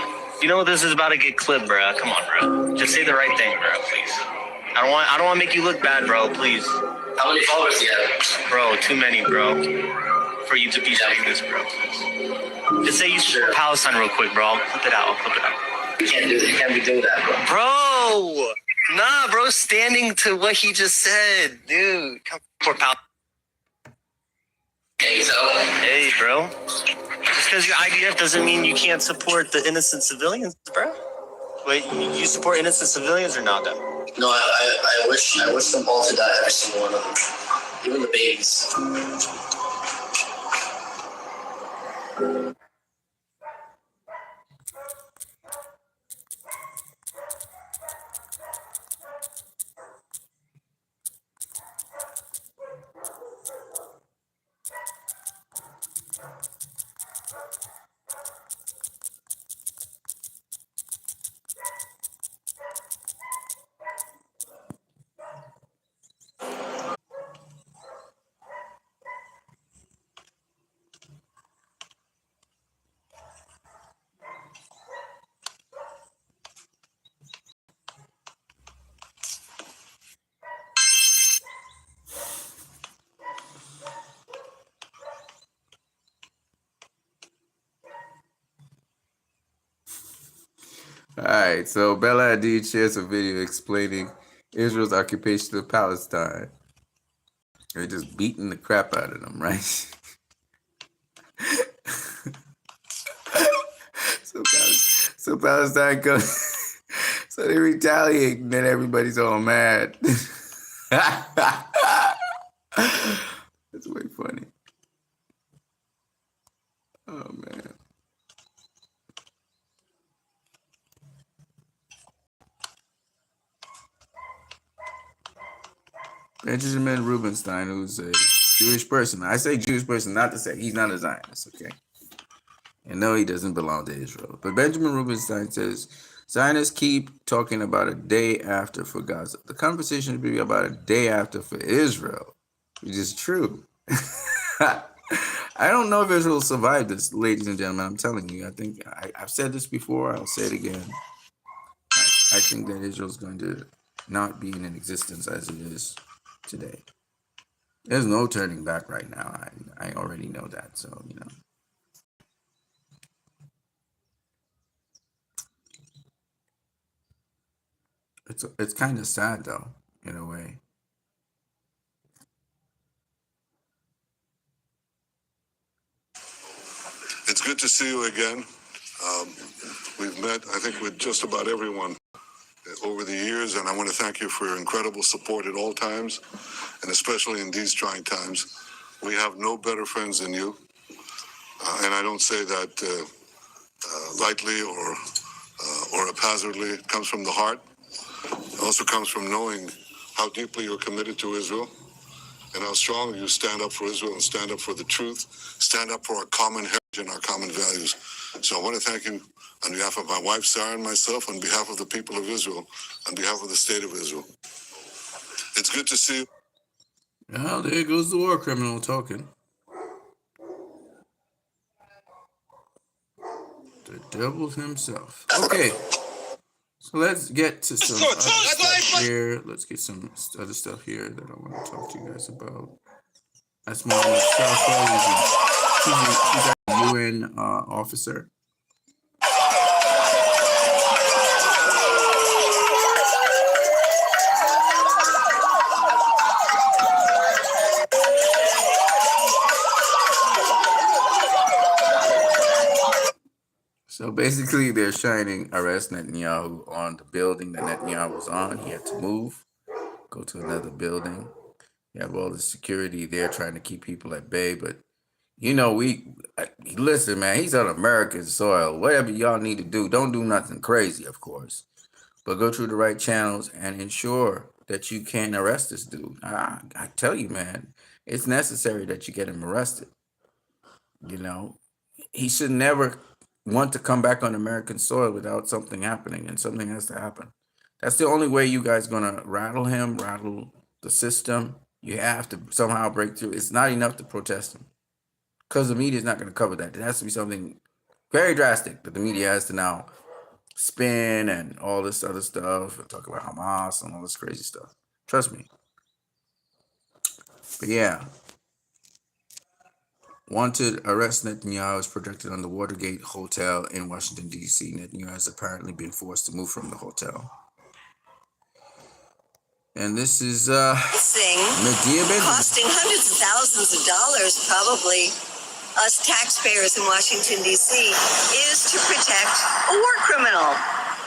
This is about to get clipped, bro. Come on, bro. Just say the right thing, bro, please. I don't want to make you look bad, bro. Please. How many followers do you have? Bro, too many, bro. For you to be saying this, bro. Just say you support Palestine real quick, bro. I'll flip it out. You can't do that. You can't be doing that, bro. Bro! Nah, bro. Standing to what he just said. Dude, come for Palestine. Hey, bro. Just because your IDF doesn't mean you can't support the innocent civilians, bro. Wait, you support innocent civilians or not, though? No, I wish them all to die, every single one of them, even the babies. All right, so Bella Hadid shares a video explaining Israel's occupation of Palestine. They're just beating the crap out of them, right? so Palestine goes, so they retaliate, and then everybody's all mad. That's way funny. Oh man. Benjamin Rubenstein, who's a Jewish person. I say Jewish person not to say he's not a Zionist, okay? And no, he doesn't belong to Israel. But Benjamin Rubenstein says, Zionists keep talking about a day after for Gaza. The conversation should be about a day after for Israel, which is true. I don't know if Israel will survive this, ladies and gentlemen. I'm telling you. I think I've said this before. I'll say it again. I think that Israel's going to not be in existence as it is today. There's no turning back right now. I already know that. So, you know. It's kind of sad though, in a way. It's good to see you again. We've met, I think, with just about everyone over the years, and I want to thank you for your incredible support at all times, and especially in these trying times. We have no better friends than you, and I don't say that lightly or haphazardly. It comes from the heart. It also comes from knowing how deeply you're committed to Israel and how strongly you stand up for Israel and stand up for the truth, stand up for our common heritage and our common values. So I want to thank you on behalf of my wife, Sarah, and myself, on behalf of the people of Israel, on behalf of the state of Israel. It's good to see you. Well, there goes the war criminal talking. The devil himself. Okay. So let's get to some other stuff here. Let's get some other stuff here that I want to talk to you guys about. That's Mohammed Shafar. He's a UN officer. So basically, they're shining arrest Netanyahu on the building that Netanyahu was on. He had to move, go to another building. You have all the security there trying to keep people at bay. But, you know, listen, man, he's on American soil. Whatever y'all need to do, don't do nothing crazy, of course. But go through the right channels and ensure that you can arrest this dude. I tell you, man, it's necessary that you get him arrested. You know, he should never want to come back on American soil without something happening, and something has to happen. That's the only way you guys gonna rattle him, rattle the system. You have to somehow break through. It's not enough to protest him, because the media is not going to cover that. There has to be something very drastic that the media has to now spin and all this other stuff and talk about Hamas and all this crazy stuff. Trust me. But yeah. Wanted arrest Netanyahu is projected on the Watergate Hotel in Washington, D.C. Netanyahu has apparently been forced to move from the hotel. And this is Medea costing hundreds of thousands of dollars, probably, us taxpayers in Washington, D.C., is to protect a war criminal.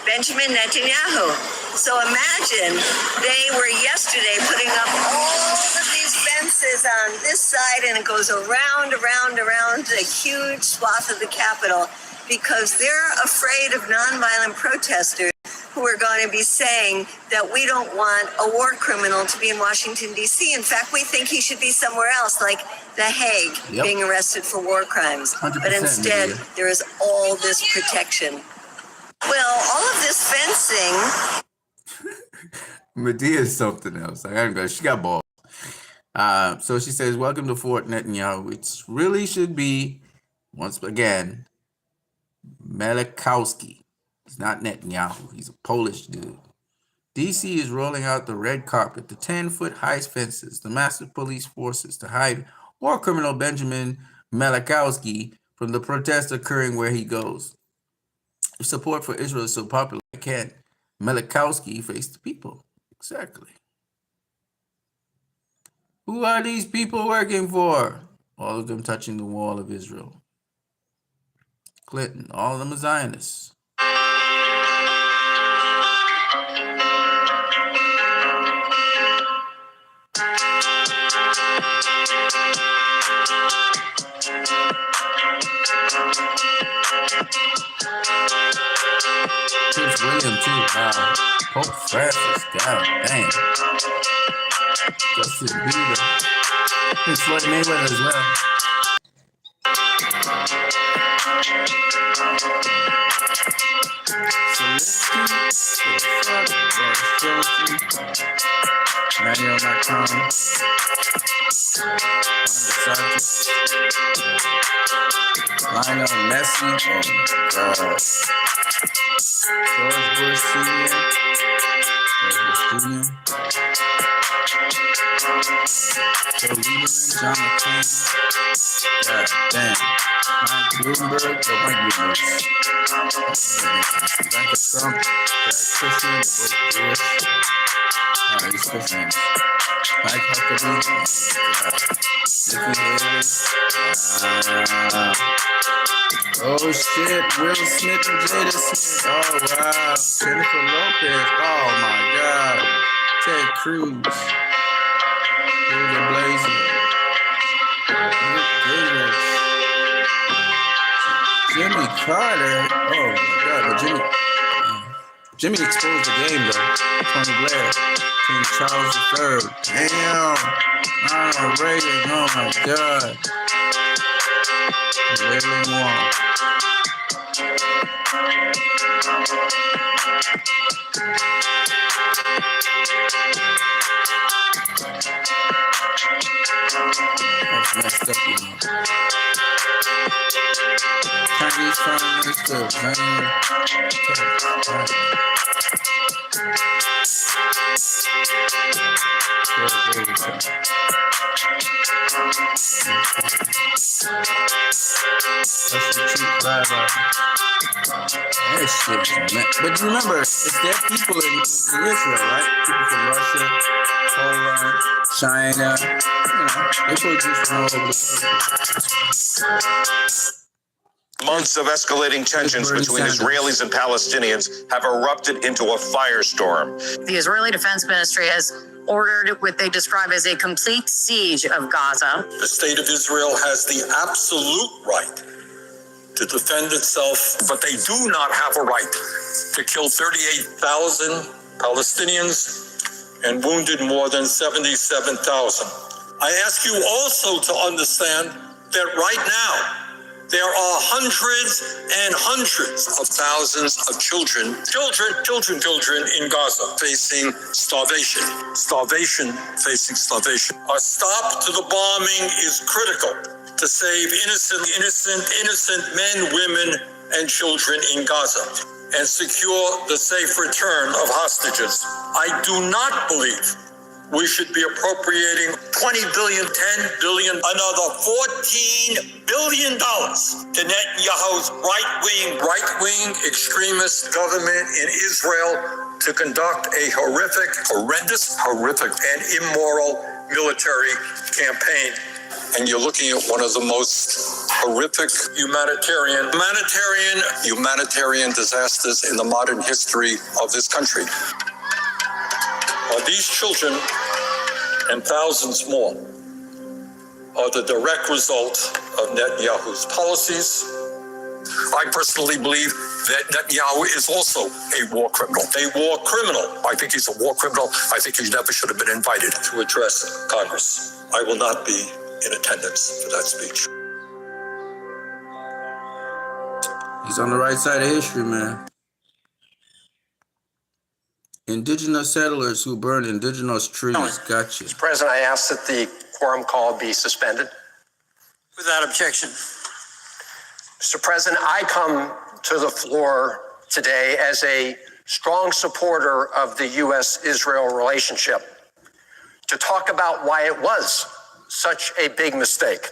Benjamin Netanyahu. So imagine they were yesterday putting up all of these fences on this side, and it goes around a huge swath of the Capitol because they're afraid of nonviolent protesters who are going to be saying that we don't want a war criminal to be in Washington, D.C. In fact, we think he should be somewhere else, like The Hague, being arrested for war crimes. But instead, there is all this protection. Well, all of this fencing. Medea is something else. I gotta go. She got balls. So she says, welcome to Fort Netanyahu, which really should be, once again, Meleikowsky. He's not Netanyahu. He's a Polish dude. DC is rolling out the red carpet, the 10-foot high fences, the massive police forces to hide war criminal Benjamin Meleikowsky from the protests occurring where he goes. If support for Israel is so popular, why can't Meleikowsky face the people? Exactly. Who are these people working for? All of them touching the wall of Israel. Clinton, all of them are Zionists. Prince William too. Wow. Pope Francis. God dang. Justin Bieber. Prince Floyd Mayweather as well. Emmanuel Macron. Lionel Messi. Oh my God. George Bush Sr. Joe Lieberman, John McCain. God damn. Mike Bloomberg. Mike Bloomberg. Ivanka Trump. Jared Kushner. These first names. Mike Huckabee. Nikki Haley. Oh shit, Will Smith and Jada Smith. Oh wow. Jennifer Lopez. Oh my God. Ted Cruz. Julia Blazer. Nick Gators. Jimmy Carter. Oh my God, but Jimmy exposed the game though. Tony Blair. King Charles III. Damn. Ronald Reagan. Oh my God. Wailing Wall. That's messed up, you know. Chinese Prime Minister, But remember, it's their people in Israel, right? People from Russia, Poland, China, they produce from all over the world. Months of escalating tensions between Israelis and Palestinians have erupted into a firestorm. The Israeli Defense Ministry has ordered what they describe as a complete siege of Gaza. The state of Israel has the absolute right to defend itself, but they do not have a right to kill 38,000 Palestinians and wounded more than 77,000. I ask you also to understand that right now, there are hundreds and hundreds of thousands of children in Gaza facing starvation. Facing starvation. A stop to the bombing is critical to save innocent men, women, and children in Gaza and secure the safe return of hostages. I do not believe we should be appropriating $20 billion, $10 billion, another $14 billion to Netanyahu's right-wing extremist government in Israel to conduct a horrific and immoral military campaign. and you're looking at one of the most horrific humanitarian disasters in the modern history of this country. These children and thousands more are the direct result of Netanyahu's policies. I personally believe that Netanyahu is also a war criminal. I think he's a war criminal. I think he never should have been invited to address Congress. I will not be in attendance for that speech. He's on the right side of history, man. Indigenous settlers who burn indigenous trees. Gotcha. Mr. President, I ask that the quorum call be suspended. Without objection. Mr. President, I come to the floor today as a strong supporter of the U.S.-Israel relationship to talk about why it was such a big mistake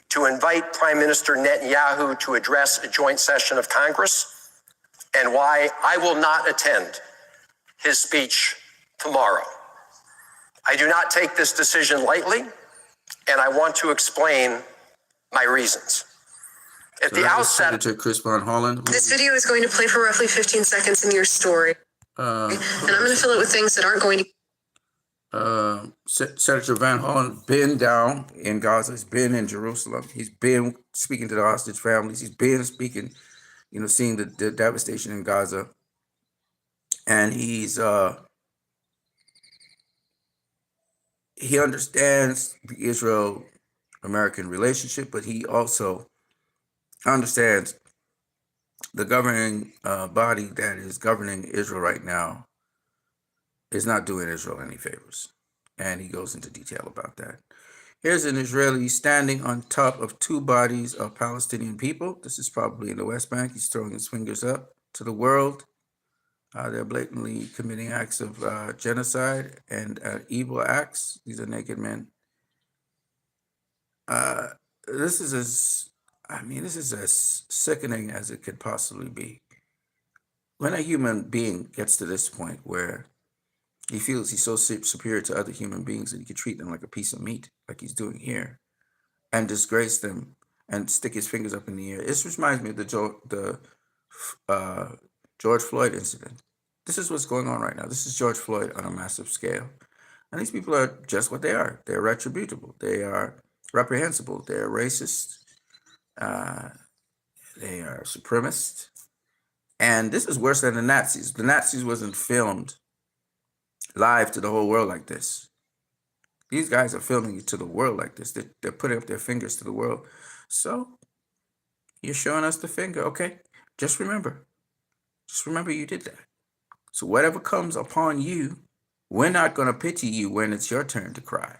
to invite Prime Minister Netanyahu to address a joint session of Congress, and why I will not attend his speech tomorrow. I do not take this decision lightly, and I want to explain my reasons. At the outset, Senator Chris Von Holland. This video is going to play for roughly 15 seconds in your story, and I'm going to fill it with things that aren't going to. Senator Van Hollen been down in Gaza. He's been in Jerusalem. He's been speaking to the hostage families. He's been speaking, seeing the devastation in Gaza. And he understands the Israel-American relationship, but he also understands the governing body that is governing Israel right now is not doing Israel any favors. And he goes into detail about that. Here's an Israeli standing on top of two bodies of Palestinian people. This is probably in the West Bank. He's throwing his fingers up to the world. They're blatantly committing acts of genocide and evil acts. These are naked men. This is as sickening as it could possibly be. When a human being gets to this point where he feels he's so superior to other human beings that he can treat them like a piece of meat, like he's doing here, and disgrace them and stick his fingers up in the air. This reminds me of the George Floyd incident. This is what's going on right now. This is George Floyd on a massive scale. And these people are just what they are. They're retributable. They are reprehensible. They're racist. They are supremacist. And this is worse than the Nazis. The Nazis wasn't filmed live to the whole world like this. These guys are filming it to the world like this. They're putting up their fingers to the world. So you're showing us the finger, okay? Just remember you did that. So whatever comes upon you, we're not going to pity you when it's your turn to cry,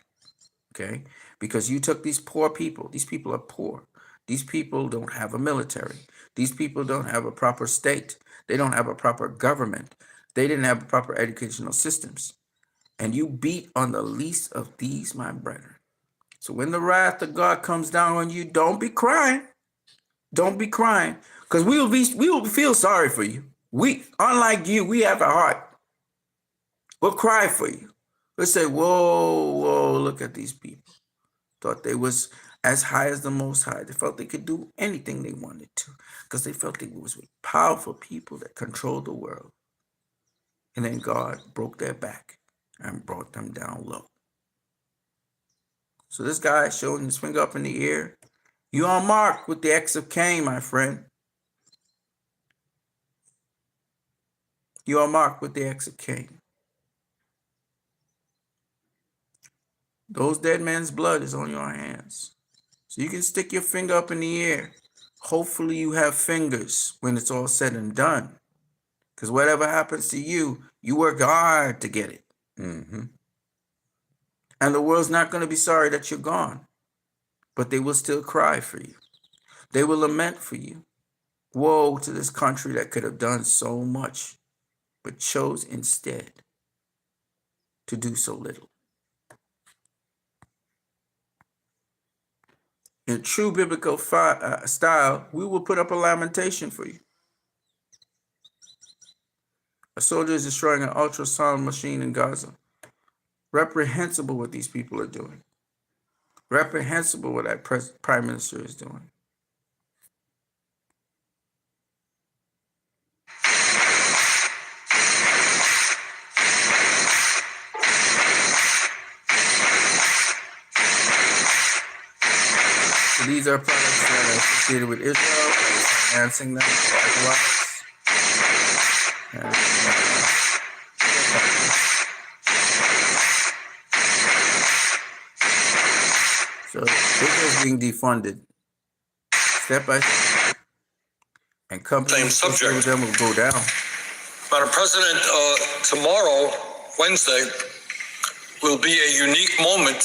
okay? Because you took these poor people. These people are poor. These people don't have a military. These people don't have a proper state. They don't have a proper government. They didn't have proper educational systems. And you beat on the least of these, my brethren. So when the wrath of God comes down on you, don't be crying. Don't be crying. Because we will feel sorry for you. Unlike you, we have a heart. We'll cry for you. We'll say, whoa, look at these people. Thought they was as high as the Most High. They felt they could do anything they wanted to. Because they felt they was with powerful people that controlled the world. And then God broke their back and brought them down low. So this guy showing his finger up in the air. You on mark with the X of Cain, my friend. You are marked with the X of Cain. Those dead men's blood is on your hands. So you can stick your finger up in the air. Hopefully you have fingers when it's all said and done. Because whatever happens to you, you work hard to get it. And the world's not going to be sorry that you're gone. But they will still cry for you. They will lament for you. Woe to this country that could have done so much, but chose instead to do so little. In true biblical style, we will put up a lamentation for you. A soldier is destroying an ultrasound machine in Gaza. Reprehensible what these people are doing. reprehensible what that prime minister is doing. So these are products that are associated with Israel, and financing them likewise. So Israel is being defunded step by step, and companies associated with them will go down. Madam President, tomorrow, Wednesday, will be a unique moment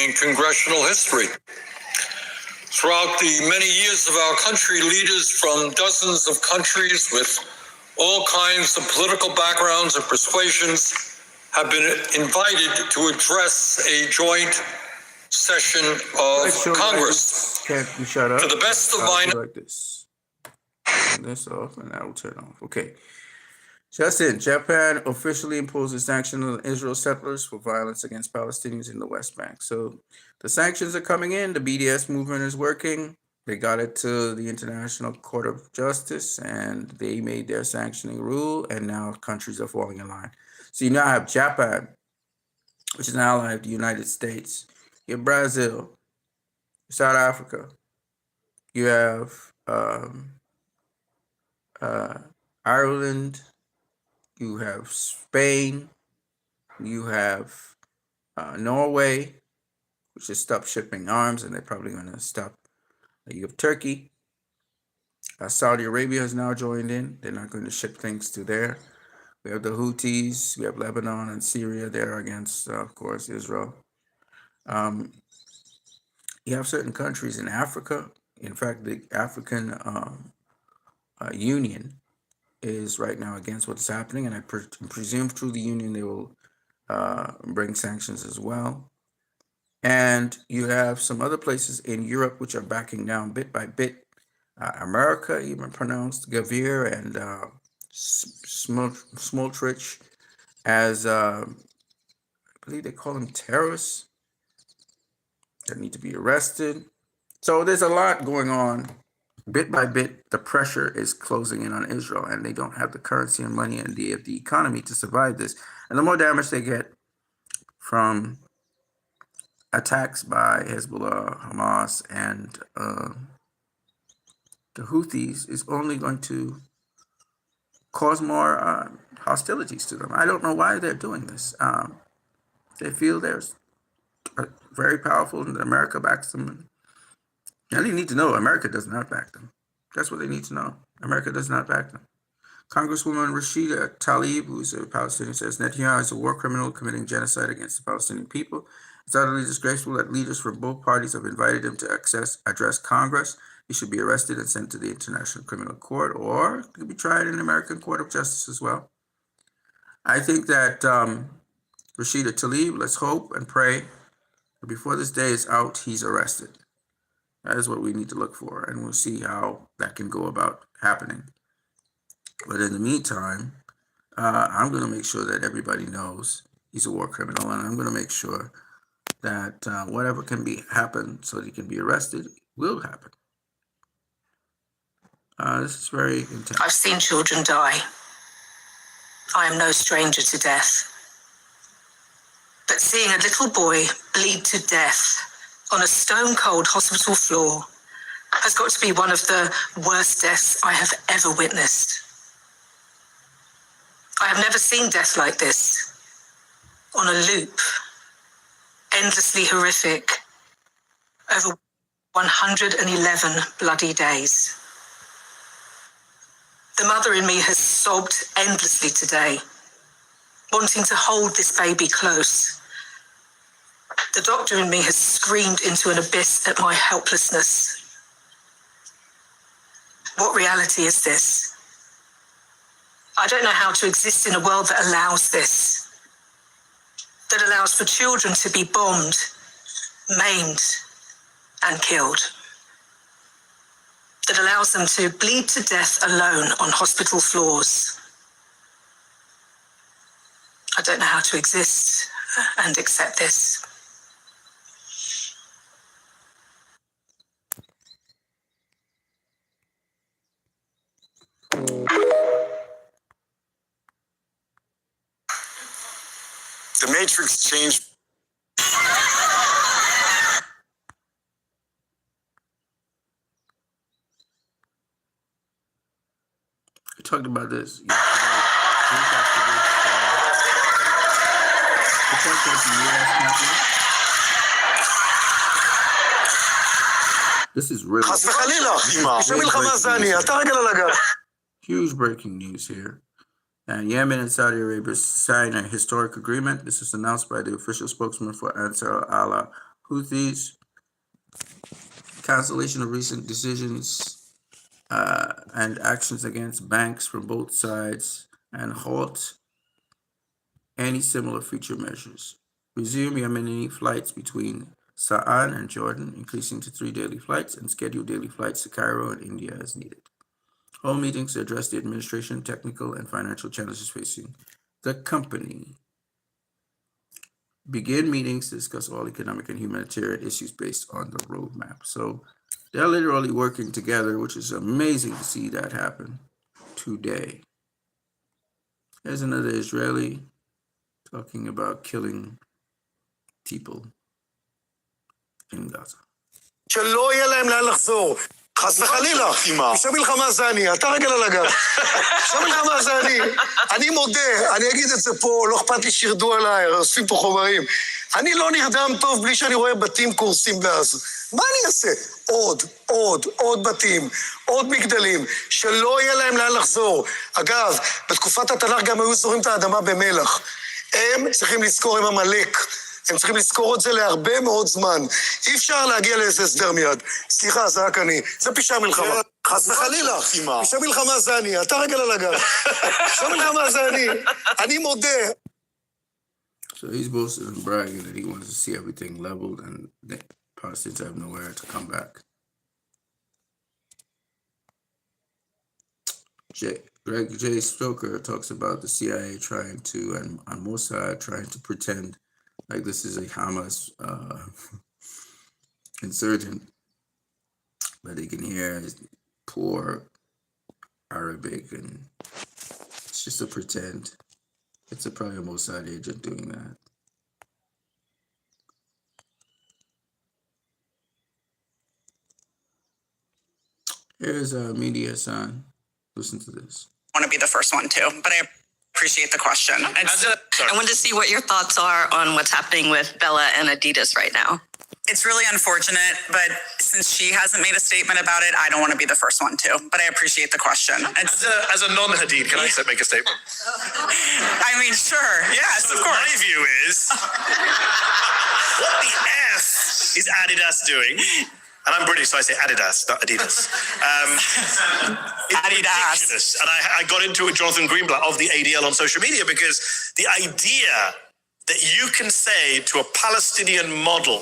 in congressional history. Throughout the many years of our country, leaders from dozens of countries with all kinds of political backgrounds and persuasions have been invited to address a joint session of Congress. Can't you shut up? To the best of my like this. Turn this off and that will turn off. Okay. Just in, Japan officially imposes sanctions on Israel settlers for violence against Palestinians in the West Bank. So the sanctions are coming in. The BDS movement is working. They got it to the International Court of Justice, and they made their sanctioning rule, and now countries are falling in line. So you now have Japan, which is an ally of the United States. You have Brazil, South Africa. You have Ireland. You have Spain. You have Norway, which has stopped shipping arms, and they're probably going to stop. You have Turkey. Saudi Arabia has now joined in. They're not going to ship things to there. We have the Houthis. We have Lebanon and Syria there against, of course, Israel. You have certain countries in Africa. In fact, the African Union is right now against what's happening, and I presume through the Union they will bring sanctions as well. And you have some other places in Europe which are backing down bit by bit. America even pronounced Gavir and Smotrich as, I believe they call them terrorists that need to be arrested. So there's a lot going on. Bit by bit, the pressure is closing in on Israel, and they don't have the currency and money and the economy to survive this. And the more damage they get from attacks by Hezbollah, Hamas, and the Houthis is only going to cause more hostilities to them. I don't know why they're doing this. They feel they're very powerful and America backs them. And they need to know America does not back them. That's what they need to know. America does not back them. Congresswoman Rashida Tlaib, who's a Palestinian, says Netanyahu is a war criminal committing genocide against the Palestinian people. It's utterly disgraceful that leaders from both parties have invited him to address Congress. He should be arrested and sent to the International Criminal Court, or could be tried in the American Court of Justice as well. I think that Rashida Tlaib, let's hope and pray that before this day is out, he's arrested. That is what we need to look for, and we'll see how that can go about happening. But in the meantime, I'm going to make sure that everybody knows he's a war criminal, and I'm going to make sure that whatever can happen so that he can be arrested will happen. This is very intense. I've seen children die. I am no stranger to death. But seeing a little boy bleed to death on a stone-cold hospital floor has got to be one of the worst deaths I have ever witnessed. I have never seen death like this, on a loop, endlessly horrific, over 111 bloody days. The mother in me has sobbed endlessly today, wanting to hold this baby close. The doctor in me has screamed into an abyss at my helplessness. What reality is this? I don't know how to exist in a world that allows this, that allows for children to be bombed, maimed, and killed, that allows them to bleed to death alone on hospital floors. I don't know how to exist and accept this. Matrix changed. We talked about this. This is really huge breaking news here. And Yemen and Saudi Arabia signed a historic agreement. This is announced by the official spokesman for Ansar Allah Houthis. Cancellation of recent decisions and actions against banks from both sides, and halt any similar future measures. Resume Yemeni flights between Sa'an and Jordan, increasing to 3 daily flights, and schedule daily flights to Cairo and India as needed. All meetings to address the administration, technical, and financial challenges facing the company. Begin meetings to discuss all economic and humanitarian issues based on the roadmap. So they're literally working together, which is amazing to see that happen today. There's another Israeli talking about killing people in Gaza. שלא יהיה להם לאן לחזור. חס וחלילה. פשע מלחמה זה אני, אתה רגל על הגב. פשע מלחמה זה אני מודה, אני אגיד את זה פה, לא אכפת לי שירדו עליי, אוספים פה חומרים. אני לא נרדם טוב בלי שאני רואה בתים קורסים בעזה. מה אני אעשה? עוד בתים, עוד מגדלים, שלא יהיה להם לאן לחזור. אגב, בתקופת התנ"ך גם היו זורים את האדמה במלח. הם צריכים לזכור, הם עמלק. הם צריכים לזכור את זה להרבה מאוד זמן. אי אפשר להגיע לאיזה הסדר מיד. סליחה, זה רק אני. זה פשע מלחמה. חס וחלילה. פשע מלחמה זה אני, אתה רגל על הגב. פשע מלחמה זה אני מודה. So he's boasting and bragging that he wants to see everything leveled and the Palestinians have nowhere to come back. Greg J. Stoker talks about the CIA trying to, and Mossad trying to pretend like this is a Hamas insurgent, but they can hear poor Arabic, and it's just a pretend. It's probably a Mossad agent doing that. Here's Media Son. Listen to this. I want to be the first one too, but I appreciate the question. I wanted to see what your thoughts are on what's happening with Bella and Adidas right now. It's really unfortunate, but since she hasn't made a statement about it, I don't want to be the first one to, but I appreciate the question. As a non-Hadid, can I make a statement? I mean, sure. Yes, of course. My view is, what the F is Adidas doing? And I'm British, so I say Adidas, not Adidas. Adidas. Ridiculous. And I got into it with Jonathan Greenblatt of the ADL on social media, because the idea that you can say to a Palestinian model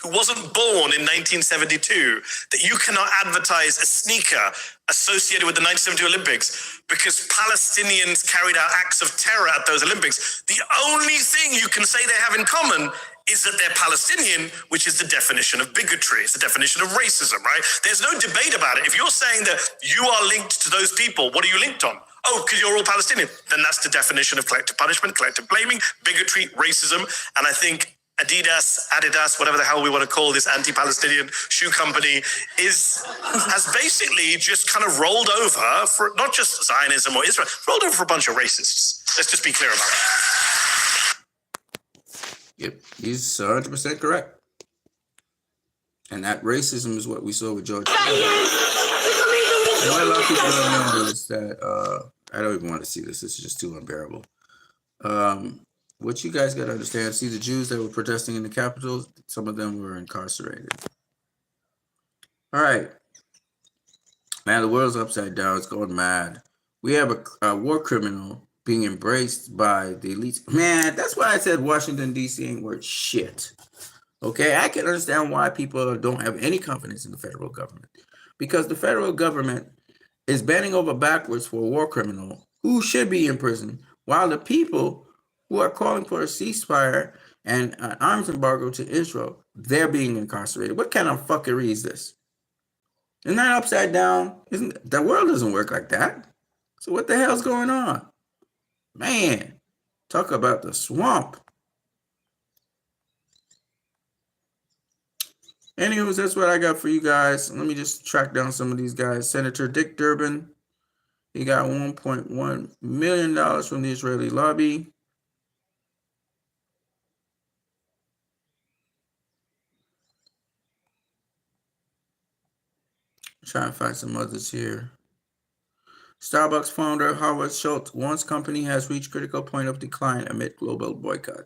who wasn't born in 1972 that you cannot advertise a sneaker associated with the 1972 Olympics because Palestinians carried out acts of terror at those Olympics. The only thing you can say they have in common is that they're Palestinian, which is the definition of bigotry. It's the definition of racism, right? There's no debate about it. If you're saying that you are linked to those people, what are you linked on? Oh, because you're all Palestinian. Then that's the definition of collective punishment, collective blaming, bigotry, racism. And I think Adidas, whatever the hell we want to call this anti-Palestinian shoe company, has basically just kind of rolled over for not just Zionism or Israel, rolled over for a bunch of racists. Let's just be clear about that. Yep, he's 100% correct. And that racism is what we saw with George Floyd. And what a lot of people don't know is that, I don't even want to see this. This is just too unbearable. What you guys got to understand, see the Jews that were protesting in the Capitol, some of them were incarcerated. All right. Man, the world's upside down. It's going mad. We have a war criminal being embraced by the elites. Man, that's why I said Washington, D.C. ain't worth shit. Okay, I can understand why people don't have any confidence in the federal government. Because the federal government is bending over backwards for a war criminal who should be in prison, while the people who are calling for a ceasefire and an arms embargo to Israel, they're being incarcerated. What kind of fuckery is this? Isn't that upside down? The world doesn't work like that. So what the hell's going on? Man, talk about the swamp. Anyways, that's what I got for you guys. Let me just track down some of these guys. Senator Dick Durbin, he got $1.1 million from the Israeli lobby. Trying to find some others here. Starbucks founder Howard Schultz, one's company has reached critical point of decline amid global boycott.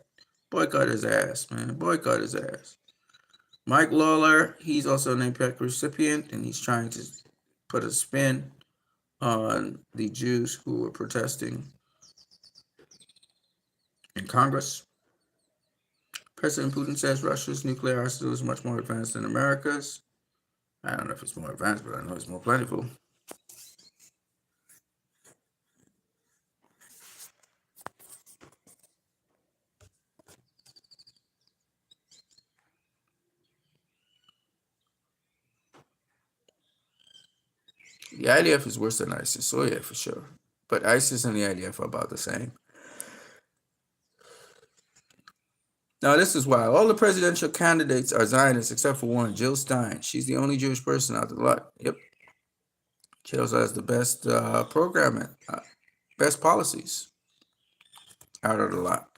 Boycott his ass, man. Boycott his ass. Mike Lawler, he's also an APEC recipient, and he's trying to put a spin on the Jews who were protesting in Congress. President Putin says Russia's nuclear arsenal is much more advanced than America's. I don't know if it's more advanced, but I know it's more plentiful. The IDF is worse than ISIS, so yeah, for sure. But ISIS and the IDF are about the same. Now, this is why all the presidential candidates are Zionists except for one, Jill Stein. She's the only Jewish person out of the lot. Yep. She also has the best programming, best policies out of the lot.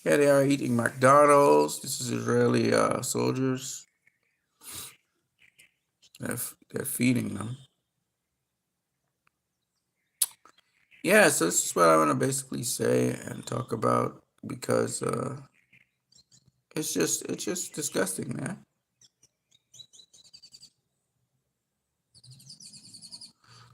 Yeah, they are eating McDonald's. This is Israeli soldiers. They're feeding them. Yeah, so this is what I want to basically say and talk about, because it's just disgusting, man.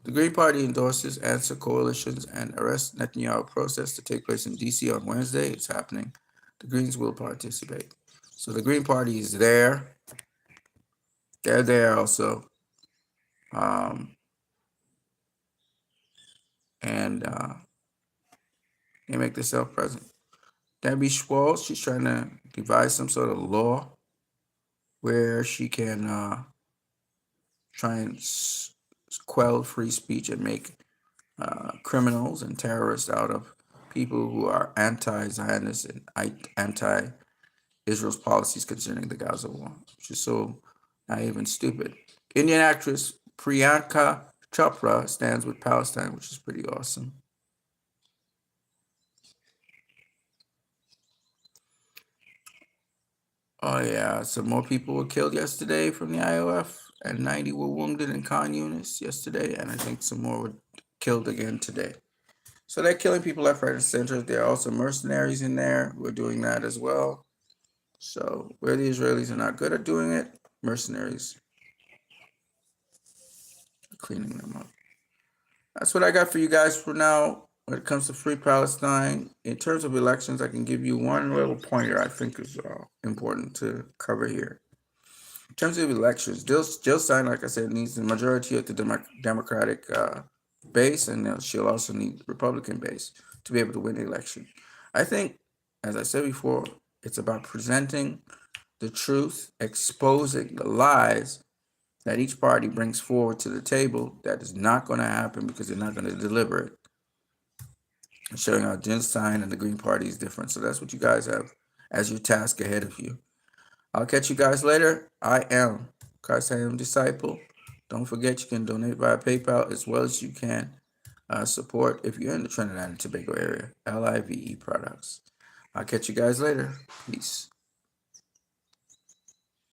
The Green Party endorses answer coalitions and arrest Netanyahu process to take place in D.C. on Wednesday. It's happening. The Greens will participate. So the Green Party is there. They're there also. They make themselves present. Debbie Schwartz, she's trying to devise some sort of law where she can try and quell free speech and make criminals and terrorists out of people who are anti-Zionist and anti-Israel's policies concerning the Gaza war, which is so naive and stupid. Indian actress Priyanka Chopra stands with Palestine, which is pretty awesome. Oh yeah, some more people were killed yesterday from the IOF, and 90 were wounded in Khan Yunis yesterday, and I think some more were killed again today. So they're killing people left, right, and center. There are also mercenaries in there who are doing that as well. So where the Israelis are not good at doing it, mercenaries are cleaning them up. That's what I got for you guys for now. When it comes to Free Palestine, in terms of elections, I can give you one little pointer I think is important to cover here. In terms of elections, Jill Stein, like I said, needs the majority of the Democratic base, and she'll also need the Republican base to be able to win the election. I think, as I said before, it's about presenting the truth, exposing the lies that each party brings forward to the table that is not going to happen because they're not going to deliver it. And showing how Jill Stein and the Green Party is different. So that's what you guys have as your task ahead of you. I'll catch you guys later. I am Christ I Am Disciple. Don't forget you can donate via PayPal as well as you can support if you're in the Trinidad and Tobago area. LIVE products. I'll catch you guys later. Peace.